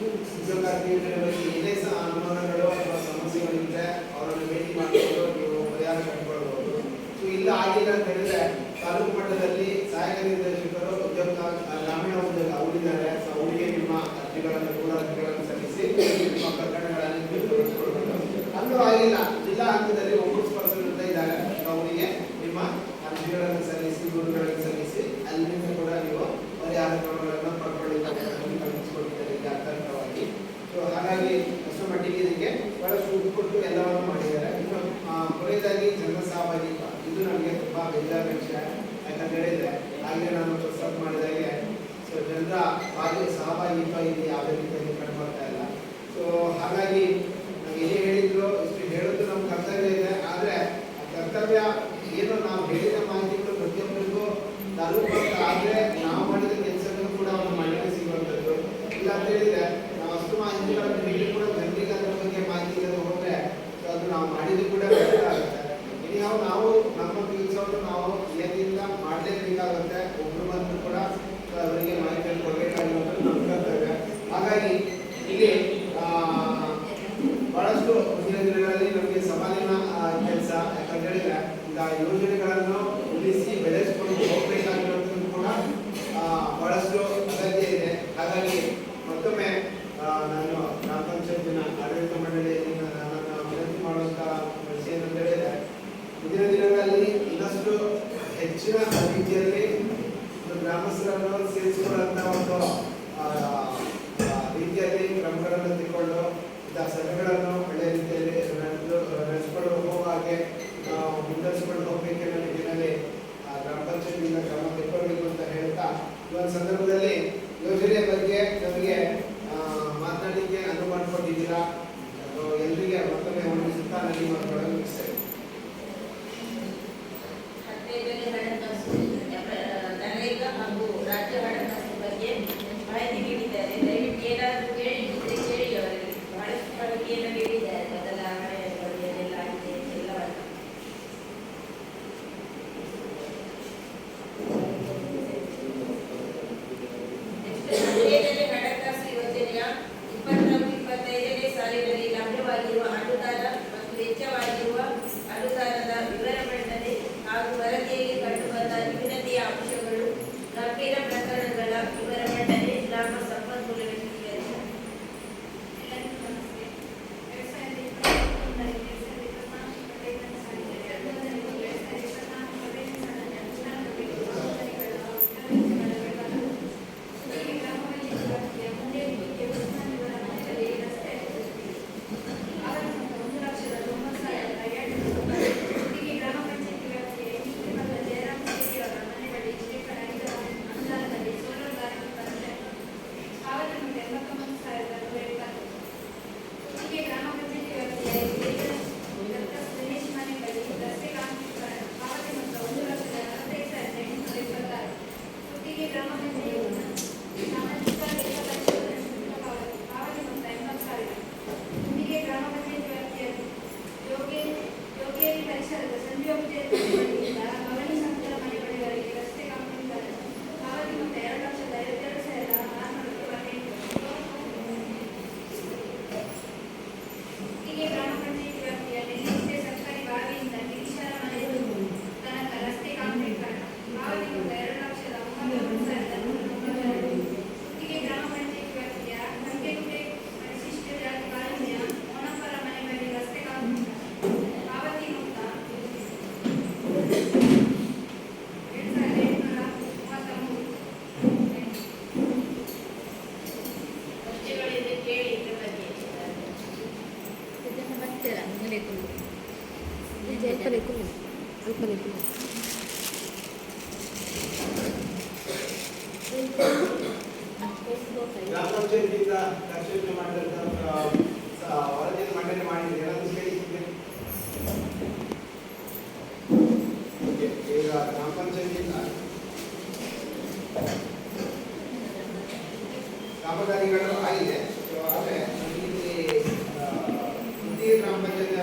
[SPEAKER 4] ಉದ್ಯೋಗಾರ್ಥಿ ಯೋಜನೆಗಳಿಗೆ ಏನೇ ಸಹ ಅನುಮಾನಗಳು ಅಥವಾ ಸಮಸ್ಯೆಗಳಿದ್ರೆ ಅವರನ್ನು ಭೇಟಿ ಮಾಡಿಕೊಂಡು ನೀವು ಪರಿಹಾರ ಕಂಡುಕೊಳ್ಬಹುದು. ಸೊ ಇಲ್ಲ ಆಗಿಲ್ಲ ಅಂತ ಹೇಳಿದ್ರೆ ತಾಲೂಕು ಮಟ್ಟದಲ್ಲಿ ಸಹಾಯಕ ನಿರ್ದೇಶಕರು ಗ್ರಾಮೀಣ ಉದ್ಯೋಗ ಅವರಿದ್ದಾರೆ. ಸೊ ಅವರಿಗೆ ನಿಮ್ಮ ಅರ್ಜಿಗಳನ್ನು ಸಲ್ಲಿಸಿ ನಿಮ್ಮ ಪ್ರಕರಣಗಳನ್ನು ತಿಳಿದುಕೊಳ್ಳಬಹುದು. ಅಂದ್ರೂ ಆಗಿಲ್ಲ ಜಿಲ್ಲಾ ಹಂತದಲ್ಲಿ ಒಬ್ಬರು ಅಂತ ಇದ್ದಾರೆ. ಅವರಿಗೆ ನಿಮ್ಮ ಅರ್ಜಿಗಳನ್ನು ಸಲ್ಲಿಸಿ ದೂರುಗಳನ್ನು ಸಲ್ಲಿಸಿ ಅಲ್ಲಿಂದ ಕೂಡ ನೀವು ಪರಿಹಾರ ಕ್ರಮಗಳನ್ನು ಪಡ್ಕೊಳ್ಳಿಕ್ಕೆ ಕಲ್ಪಿಸಿಕೊಟ್ಟಿದ್ದಾರೆ ಈಗ ಅರ್ಥವಾಗಿ. ಸೊ ಹಾಗಾಗಿ ಅಷ್ಟು ಮಟ್ಟಿಗೆ ಇದಕ್ಕೆ ಬಹಳಷ್ಟು ಉತ್ತು ಕೊಟ್ಟು ಎಲ್ಲವನ್ನು ಮಾಡಿದ್ದಾರೆ. ಇನ್ನು ಕೊನೆಯದಾಗಿ ಜನ ಸಹಭಾಗಿತ್ವ ಇದು ನಮಗೆ ತುಂಬಾ ಬೇಜಾರ ವಿಷಯ. ಯಾಕಂತ ಹೇಳಿದ್ರೆ ಹಾಗೆ ನಾನು ಪ್ರಸ್ತಾಪ ಮಾಡಿದಾಗೆ ಸೊ ಜನರ ಸಹಭಾಗಿತ್ವ ಇಲ್ಲಿ ಯಾವುದೇ ರೀತಿಯಲ್ಲಿ ಕಂಡು ಬರ್ತಾ ಇಲ್ಲ. ಸೊ ಹಾಗಾಗಿ ನಾವು ಏನೇ ಹೇಳಿದ್ರು ಇಷ್ಟು ಹೇಳೋದು ನಮ್ಮ ಕರ್ತವ್ಯ ಇದೆ. ಆದ್ರೆ ಆ ಕರ್ತವ್ಯ ಏನು ನಾವು ಹೇಳಿದ ಮಾಹಿತಿಗಳು ಪ್ರತಿಯೊಬ್ಬರಿಗೂ ತಾಲೂಕು ಆದ್ರೆ ನಾವು ಮಾಡಿದ ಕೆಲಸಗಳು ಕೂಡ ಒಂದು ಮನೆಗೆ ಸಿಗುವಂಥದ್ದು. ಇಲ್ಲ ಅಂತ ಹೇಳಿದ್ರೆ ನಾವು ಅಷ್ಟು ಮಾಹಿತಿಗಳನ್ನು ಹೇಳಿ ಕೂಡ ಜನರಿಗೆ ಅದರ ಬಗ್ಗೆ ಮಾಹಿತಿ ಇಲ್ಲದೆ ಹೋದ್ರೆ ಸೊ ಅದು ನಾವು ಮಾಡಿದ್ದು ಕೂಡ ವ್ಯರ್ಥ ಆಗುತ್ತೆ. ನಾವು ನಮ್ಮ ಕೆಲಸವನ್ನು ನಾವು ನಿಯತಿಯಿಂದ ಮಾಡಲೇಬೇಕಾಗುತ್ತೆ. ಒಬ್ಬರು ಬಂದು ಕೂಡ ಅವರಿಗೆ ಮಾಹಿತಿಯನ್ನು ಕೊಡಬೇಕಾಗಿರುವಂಥದ್ದು ನಮ್ಮ ಕರ್ತವ್ಯ. ಹಾಗಾಗಿ ಇಲ್ಲಿ ಬಹಳಷ್ಟು ಮುಂದಿನ ದಿನಗಳಲ್ಲಿ ನಮಗೆ ಸವಾಲಿನ ಕೆಲಸ. ಯಾಕಂತ ಹೇಳಿದ್ರೆ ಇಂತಹ ಯೋಜನೆಗಳನ್ನು ಉಳಿಸಿ ಬೆಳೆಸಿಕೊಂಡು ಹೋಗಬೇಕಾಗಿರುವಂಥದ್ದು ಕೂಡ ಬಹಳಷ್ಟು ಅಗತ್ಯ ಇದೆ. ಹಾಗಾಗಿ ಮತ್ತೊಮ್ಮೆ ನಾನು ಗ್ರಾಮ ಪಂಚಾಯತಿನ ಆಡಳಿತ ಮಂಡಳಿಯಲ್ಲಿ ನನ್ನನ್ನು ವಿನಂತಿ ಮಾಡುವಂತಹ ವಿಷಯ ಏನಂತ ಹೇಳಿದ್ರೆ ಮುಂದಿನ ದಿನಗಳಲ್ಲಿ ಇನ್ನಷ್ಟು ಹೆಚ್ಚಿನ ರೀತಿಯಲ್ಲಿ ಗ್ರಾಮಸ್ಥರನ್ನು ಸೇರಿಸಿಕೊಳ್ಳುವಂತಹ ಒಂದು ರೀತಿಯಲ್ಲಿ ಕ್ರಮಗಳನ್ನು ತೆಗೆದುಕೊಂಡು ಸಭೆಗಳನ್ನು ಒಳ್ಳೆಯ ರೀತಿಯಲ್ಲಿ ನಡೆಸಿಕೊಂಡು ಹೋಗುವ ಹಾಗೆ ಮುಂದುವರಿಸಿಕೊಂಡು ಹೋಗಬೇಕೆನ್ನೋ ನಿಟ್ಟಿನಲ್ಲಿ ಗ್ರಾಮ ಪಂಚಾಯತಿಯಿಂದ ಕ್ರಮ ತೆಗೆದುಕೊಳ್ಬೇಕು ಅಂತ ಹೇಳ್ತಾ ಈ ಒಂದು ಸಂದರ್ಭದಲ್ಲಿ ಯೋಜನೆಯ ಬಗ್ಗೆ ನಮಗೆ ಮಾತನಾಡಲಿಕ್ಕೆ ಅನುವು ಮಾಡಿಕೊಂಡಿದ್ದೀರಾ. ಎಲ್ಲರಿಗೆ ಮತ್ತೊಮ್ಮೆ ವಂದಿಸುತ್ತಾ ನನಗೆ ಮಾತುಗಳನ್ನು ಮುಗಿಸ್ತೇವೆ.
[SPEAKER 2] 15ನೇ ಹಣಕಾಸು ನರೇಗಾ ಹಾಗೂ ರಾಜ್ಯ ಹಣಕಾಸು ಬಗ್ಗೆ ಮಾಹಿತಿ ನೀಡಿದ್ದಾರೆ. ದಯವಿಟ್ಟು ಏನಾದರೂ ಕೇಳಿದ್ರೆ ಕೇಳಿ ಅವರಿಗೆ. ಬಹಳಷ್ಟು ಮಾಹಿತಿಯನ್ನು ನೀಡಿದ್ದಾರೆ. ಬದಲಾವಣೆಗಳು ಏನೆಲ್ಲ ಆಗಿದೆ ಎಲ್ಲವನ್ನು. ನೆಕ್ಸ್ಟ್ 15ನೇ ಹಣಕಾಸು ಯೋಜನೆಯ 24-25ನೇ ಸಾಲಿನಲ್ಲಿ ಲಭ್ಯವಾಗಿರುವ ಅನುದಾನ ಮತ್ತು ವೆಚ್ಚವಾಗಿರುವ ಅನುದಾನದ ವಿವರ ಮಂಡನೆ ಹಾಗೂ ವರದಿಯಲ್ಲಿ ಕಂಡುಬಂದ ನ್ಯೂನತೆಯ ಅಂಶಗಳು, ಗಂಭೀರ ಪ್ರಕರಣಗಳ ವಿವರ ಮಂಡನೆ, ಗ್ರಾಮ ಸಂಪನ್ಮೂಲ ವ್ಯಕ್ತಿಗತ
[SPEAKER 4] ಗ್ರಾಮ ಪಂಚಾಯತಿಯಿಂದ ಕನ್ಸ್ಟ್ರಕ್ಷನ್ ಮಾಡಿದಂತ ವರದಿಯನ್ನು ಮಂಡನೆ ಮಾಡಿದ್ರೆ ಏನಾದರೂ ಕೇಳಿದ್ದೆ. ಈಗ ಗ್ರಾಮ ಪಂಚಾಯತಿಯಿಂದ ಕಾಮಗಾರಿಗಳು ಆಗಿದೆ. ಆದರೆ ಇಲ್ಲಿ ಗ್ರಾಮ ಪಂಚಾಯತ್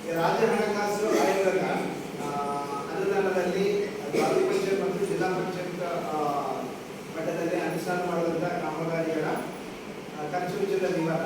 [SPEAKER 4] ಈ ರಾಜ್ಯ ಹಣಕಾಸು ಆಯೋಗದ ಅನುದಾನದಲ್ಲಿ ತಾಲೂಕು ಪಂಚಾಯತ್ ಮತ್ತು ಜಿಲ್ಲಾ ಪಂಚಾಯತ್ ಮಟ್ಟದಲ್ಲಿ ಅನುಷ್ಠಾನ ಮಾಡುವಂತಹ ಕಾಮಗಾರಿಗಳ ಖರ್ಚು ವೆಚ್ಚದ ವಿವರ.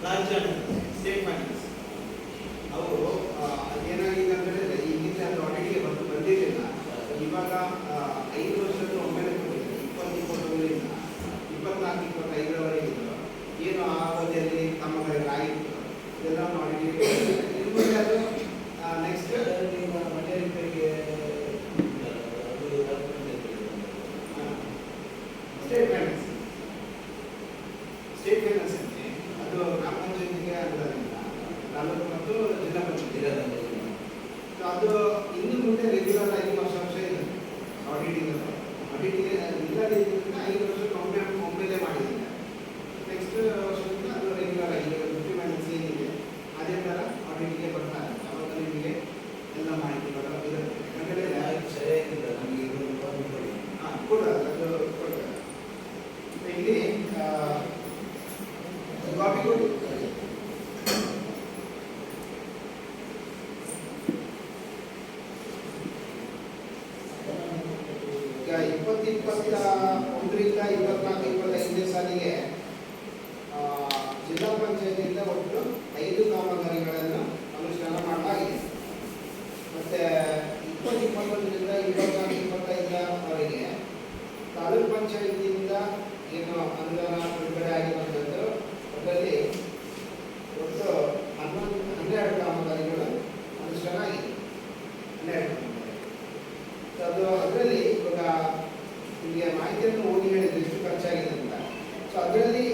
[SPEAKER 4] ರಾಜ್ಯ ಸ್ಟೇಟ್ ಫೈನಾನ್ಸ್ ಅವರು ಏನಾಗಿದೆ ಅಂದರೆ ಈಗಿನ ಅದು ಆಡಿಟ್ಗೆ ಬಂದಿರಲಿಲ್ಲ. ಇವಾಗ 5 ವರ್ಷದ ಒಮ್ಮೆಲೆ ಕೊಟ್ಟಿದ್ದಾರೆ. 2023ರಿಂದ 24-25ರವರೆಗೆ ಏನು ಆ ಅವಧಿಯಲ್ಲಿ ಕಾಮಗಾರಿಗಳಾಗಿತ್ತು ಇದೆಲ್ಲ ಆಡಿಟ್ಗೆ ಇನ್ನು ಅದು ನೆಕ್ಸ್ಟ್ ಮನೆ ರಿಪೇರಿಗೆ ಸ್ಟೇಟ್ ಫೈನಾನ್ಸ್ ಅಂದ್ರೆ ಅದು ಗ್ರಾಮ ಪಂಚಾಯತಿಗೆ ಅನುದಾನದಿಂದ ತಾಲೂಕು ಮತ್ತು ಜಿಲ್ಲಾ ಪಂಚಾಯತ್ ಅದು ಇನ್ನು ಮುಂದೆ ರೆಗ್ಯುಲರ್ ಆಗಿ ವರ್ಷ ಇದೆ ಆಡಿಟಿಂಗ್ ಇಲ್ಲದಿದ್ದರಿಂದ 5 ವರ್ಷಕ್ಕೆ ಒಮ್ಮೆಲೆ ಮಾಡಿದ್ದಾರೆ. ನೆಕ್ಸ್ಟ್ ವರ್ಷದಿಂದ ಅದು ರೆಗ್ಯುಲರ್ ಆಗಿ ಫೈನಾನ್ಸ್ ಏನಿದೆ ಅದೇ ಥರ ಆಡಿಟಿಗೆ ಬರ್ತಾರೆ. ಅವಾಗ ನಿಮಗೆ ಎಲ್ಲ ಮಾಹಿತಿಗಳು ಇರುತ್ತೆ. ಯಾಕಂದರೆ ಸರಿಯಾಗಿಲ್ಲ ನಮಗೆ ಕೂಡ ಅದು ಕೊಡ್ತಾರೆ. ಇಲ್ಲಿ ಕಾಪಿ ಕೊಡಿ. ಈಗ 2021ರಿಂದ 24-25ನೇ ಸಾಲಿಗೆ ಜಿಲ್ಲಾ ಪಂಚಾಯತಿಯಿಂದ ಒಟ್ಟು 5 ಕಾಮಗಾರಿಗಳನ್ನು ಅನುಷ್ಠಾನ ಮಾಡಲಾಗಿದೆ. ಮತ್ತೆ 2021ರಿಂದ 24-25ರವರೆಗೆ ತಾಲೂಕು ಪಂಚಾಯತಿಯಿಂದ ಏನು ಅನುದಾನ ಬಿಡುಗಡೆ ಆಗಿರುವಂಥದ್ದು ಅದರಲ್ಲಿ ಒಟ್ಟು 12 ಕಾಮಗಾರಿಗಳು ಅನುಷ್ಠಾನ ಆಗಿದೆ. 12 ಕಾಮಗಾರಿ. ಸೊ ಅದು ಅದರಲ್ಲಿ ಇವಾಗ ನಿಮಗೆ ಮಾಹಿತಿಯನ್ನು ಓದಿ ಹೇಳಿದ್ರು ಎಷ್ಟು ಖರ್ಚಾಗಿದೆ ಅಂತ. ಸೊ ಅದರಲ್ಲಿ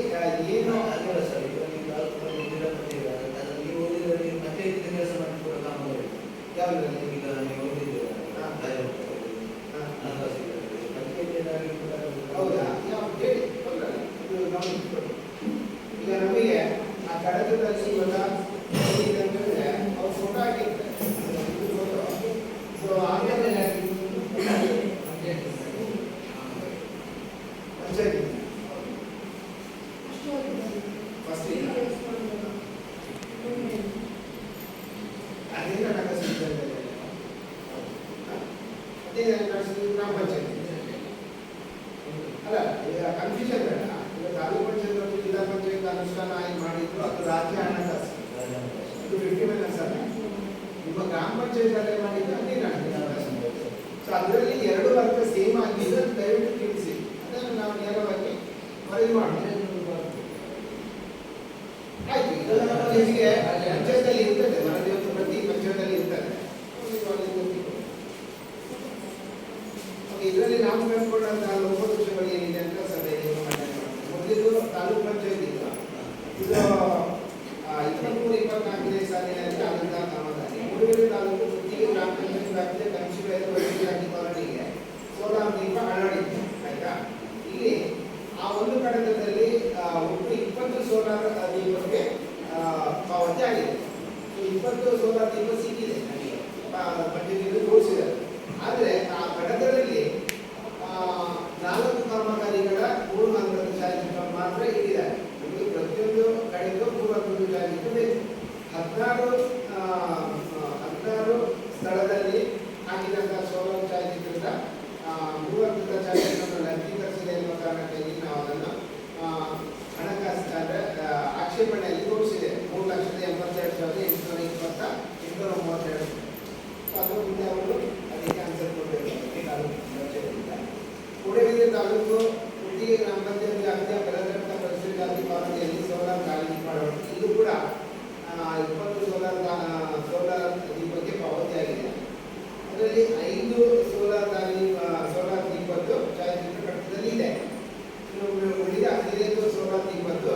[SPEAKER 4] ಏನು
[SPEAKER 5] ಆಗಿಲ್ಲ ಸರ್, ಈಗ ನೀವು ಅದರಲ್ಲಿ ಓದಿದ್ರೆ ಮತ್ತೆ ಕೆಲಸ ಮಾಡಿಕೊಡೋ ಕಾಮಗಾರಿ
[SPEAKER 4] ಯಾವುದರಲ್ಲಿ
[SPEAKER 5] ಈಗ ನೀವು ಓದಿದ್ದೀರಾ
[SPEAKER 4] ಹೌದಾ? ಯಾವ್ದು ಹೇಳಿ ತೊಂದರೆ ಇದು ನಾವು ಇಟ್ಕೊಳ್ಳಿ. ಈಗ ನಮಗೆ ಆ ಕಡತದಲ್ಲಿ ಇವಾಗ ಏನಿದೆ ಅಂತಂದ್ರೆ ಅವ್ರು ಫೋಟೋ ಹಾಕಿರ್ತಾರೆ. ಇದು ಫೋಟೋ. ಸೊ ಆಮೇಲೆ ಪಂಚಾಯತಿ ಫಸ್ಟ್ ಅದೇನು ಹಣಕಾಸು ಅದೇ ಗ್ರಾಮ ಪಂಚಾಯತಿ ಅಲ್ಲ. ಈಗ ಕನ್ಫ್ಯೂಷನ್ ಬೇಡ. ಈಗ ತಾಲೂಕು ಪಂಚಾಯತ್ ಮತ್ತು ಜಿಲ್ಲಾ ಪಂಚಾಯತ್ ಅನುಷ್ಠಾನ ಆಗಿ ಮಾಡಿದ್ರು ಅದು ರಾಜ್ಯ ಹಣಕಾಸು, ಇದು 50 ಅಲ್ಲ. ನಿಮ್ಮ ಗ್ರಾಮ ಪಂಚಾಯತ್ ಅಲ್ಲೇ ಮಾಡಿದ್ದು ಅದೇ ಹಣಕಾಸು. ಸೊ ಅದರಲ್ಲಿ 2 ವರ್ಗ ಸೇಮ್ ಆಗಿದ್ದು ದಯವಿಟ್ಟು ತಿಳಿಸಿ, ಅದನ್ನು ನಾವು ನೇರವಾಗಿ ವರದಿ ಮಾಡ್ತೀವಿ. ಆಯ್ತು, ಇದೆಲ್ಲ ನಮ್ಮ ದೇಶಕ್ಕೆ ಪಂಚಾಯತಲ್ಲಿ ಇರ್ತದೆ, ವರದಿ ಒಂದು ಪ್ರತಿ ಪಂಚಾಯತಲ್ಲಿ ಇರ್ತದೆ. ಇದರಲ್ಲಿ ನಾವು ಕಂಡುಕೊಂಡಂತಹ ಲೋಪದೋಷಗಳು ಏನಿದೆ ಅಂತ ಸಭೆಯಲ್ಲಿ ಮಂಡನೆ ಮಾಡ್ತೀವಿ. ಮೊದಲಿದು ತಾಲೂಕು ಪಂಚಾಯತ್ ಇದು 23-24ನೇ ಸಾಲಿನಲ್ಲಿ ಆದಂತಹ ಕಾಮಗಾರಿ. ಮೂಡಿಗೆರೆ ತಾಲೂಕು ಗುತ್ತಿಗೆ ಗ್ರಾಮ ಪಂಚಾಯತ್ ವ್ಯಾಪ್ತಿಯ ಕನಿಷ್ಠ ಕಾಲೋನಿಗೆ ಸೋಲಾರ್ ದೀಪ ಅಳವಡಿಕೆ. ಆಯ್ತಾ? ಇಲ್ಲಿ ಆ ಒಂದು ಕಡತದಲ್ಲಿ ಒಟ್ಟು 20 ಸೋಲಾರ್ ದೀಪಕ್ಕೆ ಪಾವತಿ ಆಗಿದೆ. 20 ಸೋಲಾರ್ ದೀಪ ಸಿಕ್ಕಿದೆ ನನಗೆ, ಪಂಚಾಯತಿಗೆ ತೋರಿಸಿದ್ದಾರೆ. ಆದರೆ ಆ ಕಡತದಲ್ಲಿ 4 ಕಾಮಗಾರಿಗಳ ಪೂರ್ವ ಹಂತದ ಛಾಯಾಚಿತ್ರ ಮಾತ್ರ ಇಟ್ಟಿದ್ದಾರೆ. ಇದು ಪ್ರತಿಯೊಂದು ಕಡೆಗೂ ಪೂರ್ವ ಹಂತದ ಛಾಯಾಚಿತ್ರ ಬೇಕು. 16 ಸ್ಥಳದಲ್ಲಿ ಹಾಕಿದಂತಹ ಸೋಲಾರ್ ಛಾಯಾಚಿತ್ರದ ಪೂರ್ವ ಹಂತದ ಛಾಯಾಚಿತ್ರವನ್ನು ಅಂಗೀಕರಿಸಿದೆ ಎನ್ನುವ ಕಾರಣಕ್ಕಾಗಿ ನಾವು ಅದನ್ನು ಹಣಕಾಸು ಆಕ್ಷೇಪಣೆಯಲ್ಲಿ ತೋರಿಸಿದೆ. 3,82,820 ಅದು ಮುಂದೆ ಅವರು ಅದಕ್ಕೆ ಆನ್ಸರ್ ಕೊಡಬೇಕು. ಕೂಡಲೇ ತಾಲೂಕು ಗುತ್ತಿಗೆ ಗ್ರಾಮ ಪಂಚಾಯತ್ ವ್ಯಾಪ್ತಿಯ ಬಲಗಟ್ಟ ಪರಿಸರದಲ್ಲಿ ಕಾಲೋನಿಯಲ್ಲಿ ಸೋಲಾರ್ ಗಾಳಿ ದೀಪ ಅಳವಡಿಕೆ. ಇದು ಕೂಡ 20 ಸೋಲಾರ್ ದೀಪಕ್ಕೆ ಪಾವತಿಯಾಗಿದೆ. ಅದರಲ್ಲಿ 5 ಸೋಲಾರ್ ದೀಪದ್ದು ಛಾಯಾಚಿತ್ರ ಕಡತದಲ್ಲಿ ಇದೆ. ಇನ್ನು ಉಳಿದ 15 ಸೋಲಾರ್ ದೀಪದ್ದು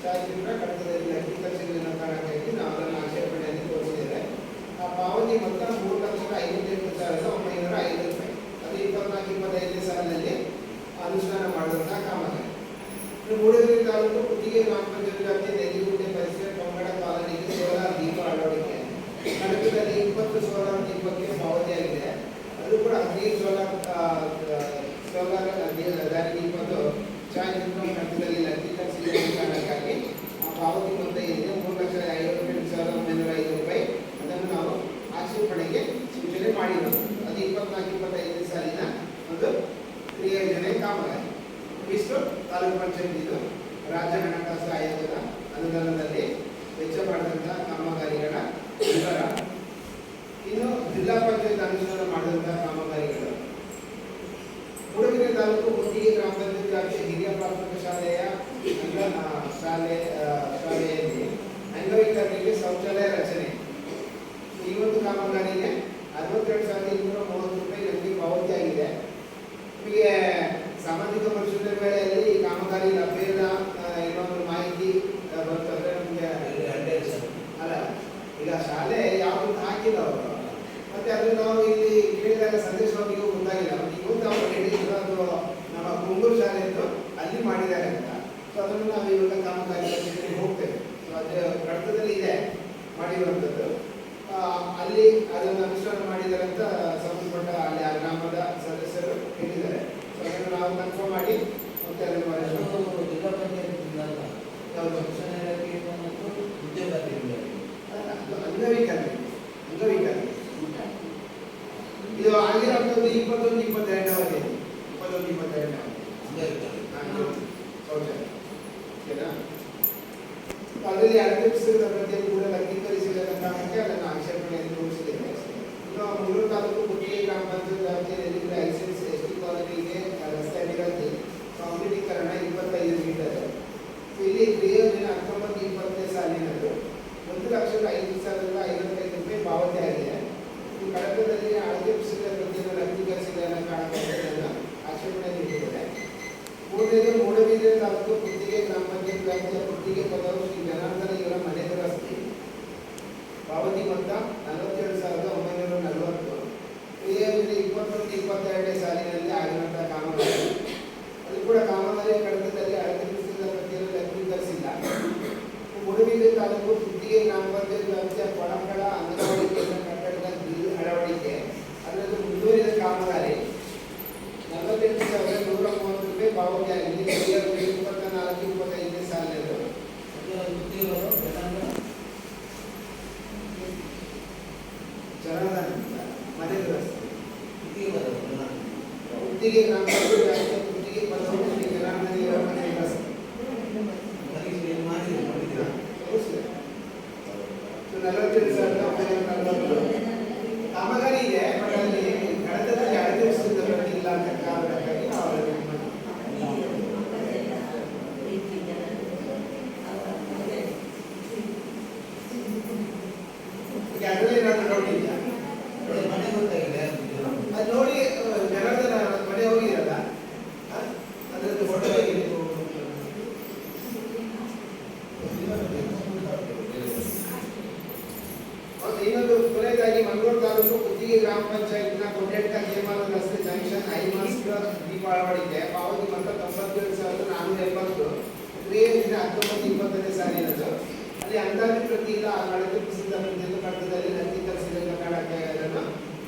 [SPEAKER 4] ಛಾಯಾಚಿತ್ರ ಕಡತದಲ್ಲಿ ಅಂಗೀಕರಿಸಿದ ಕಾರಣಕ್ಕಾಗಿ ನಾವು ಅದನ್ನು ಆಕ್ಷೇಪಣೆಯಲ್ಲಿ ತೋರಿಸಿದ್ದೇವೆ. ಆ ಪಾವತಿ ಮೊತ್ತ 3,58,905 ರೂಪಾಯಿ. ಅದು 24-25ನೇ ಸಾಲಿನಲ್ಲಿ ಅನುಷ್ಠಾನ ಮಾಡಿದಂತಹ ಕಾಮಗಾರಿ. ಮೂಡಿಗೆರೆ ತಾಲೂಕು ಗುತ್ತಿಗೆ ಗ್ರಾಮ ಪಂಚಾಯತ್ ವ್ಯಾಪ್ತಿಯ ನೆಲ್ಲಿಗುಡ್ಡೆ ಪರಿಸರ ಪಂಗಡ ಕಾಲೋನಿಗೆ ಸೋಲಾರ್ ದೀಪ ಅಳವಡಿಕೆ. ಕಡತದಲ್ಲಿ 20 ಸೋಲಾರ್ ದೀಪಕ್ಕೆ ಪಾವತಿಯಾಗಿದೆ. ಅದು ಕೂಡ 15 ಸೋಲಾರ್ ದಾರಿ ದೀಪದ್ದು ಛಾಯಾಚಿತ್ರ ಕಡತದಲ್ಲಿ ಅಂಗೀಕರಿಸಿದ ಕಾರಣಕ್ಕಾಗಿ ಆ ಪಾವತಿ ಮೊತ್ತ ಏನಿದೆ 3,58,905 ರೂಪಾಯಿ. ಅದನ್ನು ನಾವು ಆಕ್ಷೇಪಣೆಗೆ ಸೂಚನೆ ಮಾಡಿರೋದು. ಅದು 24-25ನೇ ಸಾಲಿನ ಒಂದು ಕ್ರಿಯೋಜನೆ ಕಾಮಗಾರಿ. ಇಷ್ಟು ತಾಲೂಕು ಪಂಚಾಯತ್ ಇದು ರಾಜ್ಯ ಹಣಕಾಸು ಆಯೋಗದ ಅನುದಾನದಲ್ಲಿ ವೆಚ್ಚ ಮಾಡಿದಂತಹ ಕಾಮಗಾರಿಗಳ ವಿವರ. ಇನ್ನು ಜಿಲ್ಲಾ ಪಂಚಾಯತ್ ಅನುಷ್ಠಾನ ಮಾಡಿದಂತಹ ಕಾಮಗಾರಿಗಳು. ಮೂಡಿಗೆರೆ ತಾಲೂಕು ಗುತ್ತಿಗೆ ಗ್ರಾಮ ಪಂಚಾಯತ್ ವ್ಯಾಪ್ತಿಯ ಹಿರಿಯ ಪ್ರಾಥಮಿಕ ಶಾಲೆಯಲ್ಲಿ ಅಂಗವಿಕಲರಿಗೆ ಶೌಚಾಲಯ ರಚನೆ. ಈ ಒಂದು ಕಾಮಗಾರಿಗೆ 62,230 ರೂಪಾಯಿ ನಮಗೆ ಪಾವತಿ ಆಗಿದೆ. ನಿಮಗೆ ಸಾಮಾಜಿಕ ಪರಿಶೀಲನೆ ವೇಳೆಯಲ್ಲಿ ಈ ಕಾಮಗಾರಿ ಲಭ್ಯದ ಇನ್ನೊಂದು ಮಾಹಿತಿ ಬರ್ತದೆ ನಮಗೆ. ಅಲ್ಲ, ಈಗ ಶಾಲೆ ಯಾವುದು ಹಾಕಿಲ್ಲ ಅವರು, ಮತ್ತೆ ಅದು ನಾವು ಇಲ್ಲಿ ಕೇಳಿದಾಗ ಸಂದೇಶವಾಗಿಗೂ ಗೊತ್ತಾಗಿಲ್ಲ. ಇವತ್ತು ಅವರು ಹೇಳಿದ್ರು ಅದು ನಮ್ಮ ಕುಂಗೂರು ಶಾಲೆಯನ್ನು ಅಲ್ಲಿ ಮಾಡಿದ್ದಾರೆ ಅಂತ. ಸೊ ಅದನ್ನು ನಾವು ಇವಾಗ ಕಾಮಗಾರಿ ಹೋಗ್ತೇವೆ. ಸೊ ಅದು ಕಡತದಲ್ಲಿ ಇದೆ ಮಾಡಿರುವಂಥದ್ದು. ಅಲ್ಲಿ ಅದನ್ನು ಅನುಷ್ಠಾನ ಮಾಡಿದ್ದಾರೆ ಅಂತ ಸಂಬಂಧಪಟ್ಟ ಅಲ್ಲಿ ಆ ಗ್ರಾಮದ ಸದಸ್ಯರು ಹೇಳಿದ್ದಾರೆ. ಸೊ ಅದನ್ನು ನಾವು ಕನ್ಫರ್ಮ್ ಮಾಡಿ ಮತ್ತೆ ಅದನ್ನು
[SPEAKER 5] ಜಿಲ್ಲಾ ಪಂಚಾಯತ್
[SPEAKER 4] ಯಾವುದು ಅಂಗವಿಕಲರಿಗೆ ಇದು ಆಗಿರುವಂಥದ್ದು 21-22ನೇ ಅವಧಿ. 21-22ನೇ ಶೌಚಾಲಯ ಓಕೆನಾ. ಅದರಲ್ಲಿ 2 ಪುಸ್ತಕದ ಪ್ರತಿಯನ್ನು ಕೂಡ ಅಂಗೀಕರಿಸಿದ ಕಾರಣಕ್ಕೆ ಅದನ್ನು ಆಕ್ಷೇಪಣೆಯನ್ನು ತೋರಿಸಿದ್ದೇವೆ. ಇನ್ನು ಮೂರು ತಾಲೂಕು ಗುತ್ತಿಗೆ ಗ್ರಾಮ ಪಂಚಾಯತ್ ವ್ಯಾಪ್ತಿಯಲ್ಲಿ ಲೈಸೆನ್ಸ್ ST ಕಾಲೋನಿಗೆ ರಸ್ತೆ ಅಭಿವೃದ್ಧಿ ಕಾಂಕ್ರೀಟೀಕರಣ ಮೊದಲಿಗೆ ಮೂಡಬಿದ್ರೆ ತಾಲೂಕು ಕುತ್ತಿಗೆ ಗ್ರಾಮ ಪಂಚಾಯತ್ ವ್ಯಾಪ್ತಿಯ ಕುತ್ತಿಗೆ ಪದವು ಶ್ರೀ ಜನಾರ್ದನ ಇವರ ಮನೆ ದುರಸ್ತಿ ಪಾವತಿ ಮೊತ್ತ 47,940. ಕ್ರಿಯಾವಿಧಿ 21-22 ಸಾಲಿನಲ್ಲಿ ಆಗಿರುವಂತಹ ಕಾಮಗಾರಿ. ಅದು ಕೂಡ ಕಾಮಗಾರಿಯ ಕಡತದಲ್ಲಿ ಅಳವಡಿಸಿದ ಪಟ್ಟಿಯನ್ನು ಲಭ್ಯೀಕರಿಸಿಲ್ಲ. ಮೂಡಬಿದ್ರೆ ತಾಲೂಕು ಕುತ್ತಿಗೆ ಗ್ರಾಮ ಪಂಚಾಯತ್ ವ್ಯಾಪ್ತಿಯ ಕೊಳಕಳ ಅಂಗನವಾಡಿ ಕೇಂದ್ರ ಕಟ್ಟಡದ ಬಿಲ್ ಅಳವಡಿಕೆ ಅದರದ್ದು ಮುಂದುವರಿದ ಕಾಮಗಾರಿ 48,130 ರೂಪಾಯಿ ಪಾವತಿಯಾಗಿದೆ. 24-25 ಸಾಲಿನದು. ಮನೆ ದುರಸ್ತಿ ಗುತ್ತಿಗೆ ಗ್ರಾಮ ಪಂಚಾಯತ್ ಗುತ್ತಿಗೆ ಪದವು ಶ್ರೀ ಜನಾರ್ದನ ಇವರ ಮನೆ ದುರಸ್ತಿ. ಕಾಮಗಾರಿ ಇದೆ, ಬಟ್ ಅಲ್ಲಿ ಕಡತದಲ್ಲಿ ಅಳವಡಿಸಿದ ಪಟ್ಟಿ ಇಲ್ಲ ಅಂತ ಕಾರಣಕ್ಕಾಗಿ ನಾವು ಅದನ್ನು ಅದರಲ್ಲಿ ಏನಾದರೂ ಡೌಟ್ ಇದೆಯಾ?
[SPEAKER 5] ಮನೆ ಗೊತ್ತಾಗಿದೆ
[SPEAKER 4] ಅದು ನೋಡಿ ಜನಾರ್ದನ ಮನೆ ಹೋಗಿರಲ್ಲ ಅದರದ್ದು ಫೋಟೋ ಹೇಗಿದೆ? ಇನ್ನೊಂದು ಕೊನೆಯದಾಗಿ ಮಂಗಳೂರು ತಾಲೂಕು ಕುತ್ತಿಗೆ ಗ್ರಾಮ ಪಂಚಾಯತ್ನ ಕೊಂಡೆಟ್ಟ ಹೇಮಾಲ ರಸ್ತೆ ಜಂಕ್ಷನ್ ಹೈಮಾಸ್ಕ್ ದೀಪ ಅಳವಡಿಕೆ ಪಾವತಿ ಮೊತ್ತ 97,480. ಕ್ರಿಯೆ ದಿನ 19-20 ಸಾಲಿನದು. ಅಲ್ಲಿ ಅಂದಾಜು ಪ್ರತಿ ಇಲ್ಲ ಅಳತೆ ಕುಸಿದ ಪ್ರತಿಯೊಂದು ಕಟ್ಟಡದಲ್ಲಿ ಲಭ್ಯೀಕರಿಸಿದ ಕಾರಣಕ್ಕಾಗಿ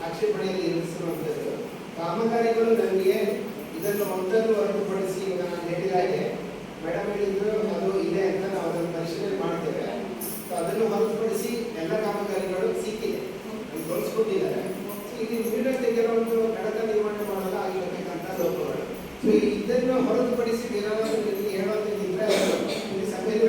[SPEAKER 4] ಆಕ್ಷೇಪಣೆಯಲ್ಲಿ ಇರಿಸಿರುವಂಥದ್ದು. ಕಾಮಗಾರಿಗಳು ನನಗೆ ಇದನ್ನು ಒಂದನ್ನು ಹೊರತುಪಡಿಸಿ ಈಗ ನಾನು ಹೇಳಿದ ಹಾಗೆ ಮೇಡಮ್ ಹೇಳಿದ್ರು ಅದು ಇದೆ ಅಂತ ನಾವು ಅದನ್ನು ಪರಿಶೀಲನೆ ಮಾಡ್ತೇವೆ. ಸೊ ಅದನ್ನು ಹೊರತುಪಡಿಸಿ ಎಲ್ಲ ಕಾಮಗಾರಿಗಳು ಸಿಕ್ಕಿದೆ, ತೋರಿಸ್ಕೊಟ್ಟಿದ್ದಾರೆ. ಸೊ ಇದು ಉಳಿದಂತೆ ಕೆಲವೊಂದು ಕಡತ ನಿರ್ವಹಣೆ ಮಾಡಲು ಆಗಿರತಕ್ಕಂಥ ಲೋಪಗಳು. ಸೊ ಇದನ್ನು ಹೊರತುಪಡಿಸಿ ಏನಾದರೂ ಹೇಳೋದಿದ್ರೆ ಇಲ್ಲಿ ಸಭೆಯಲ್ಲಿ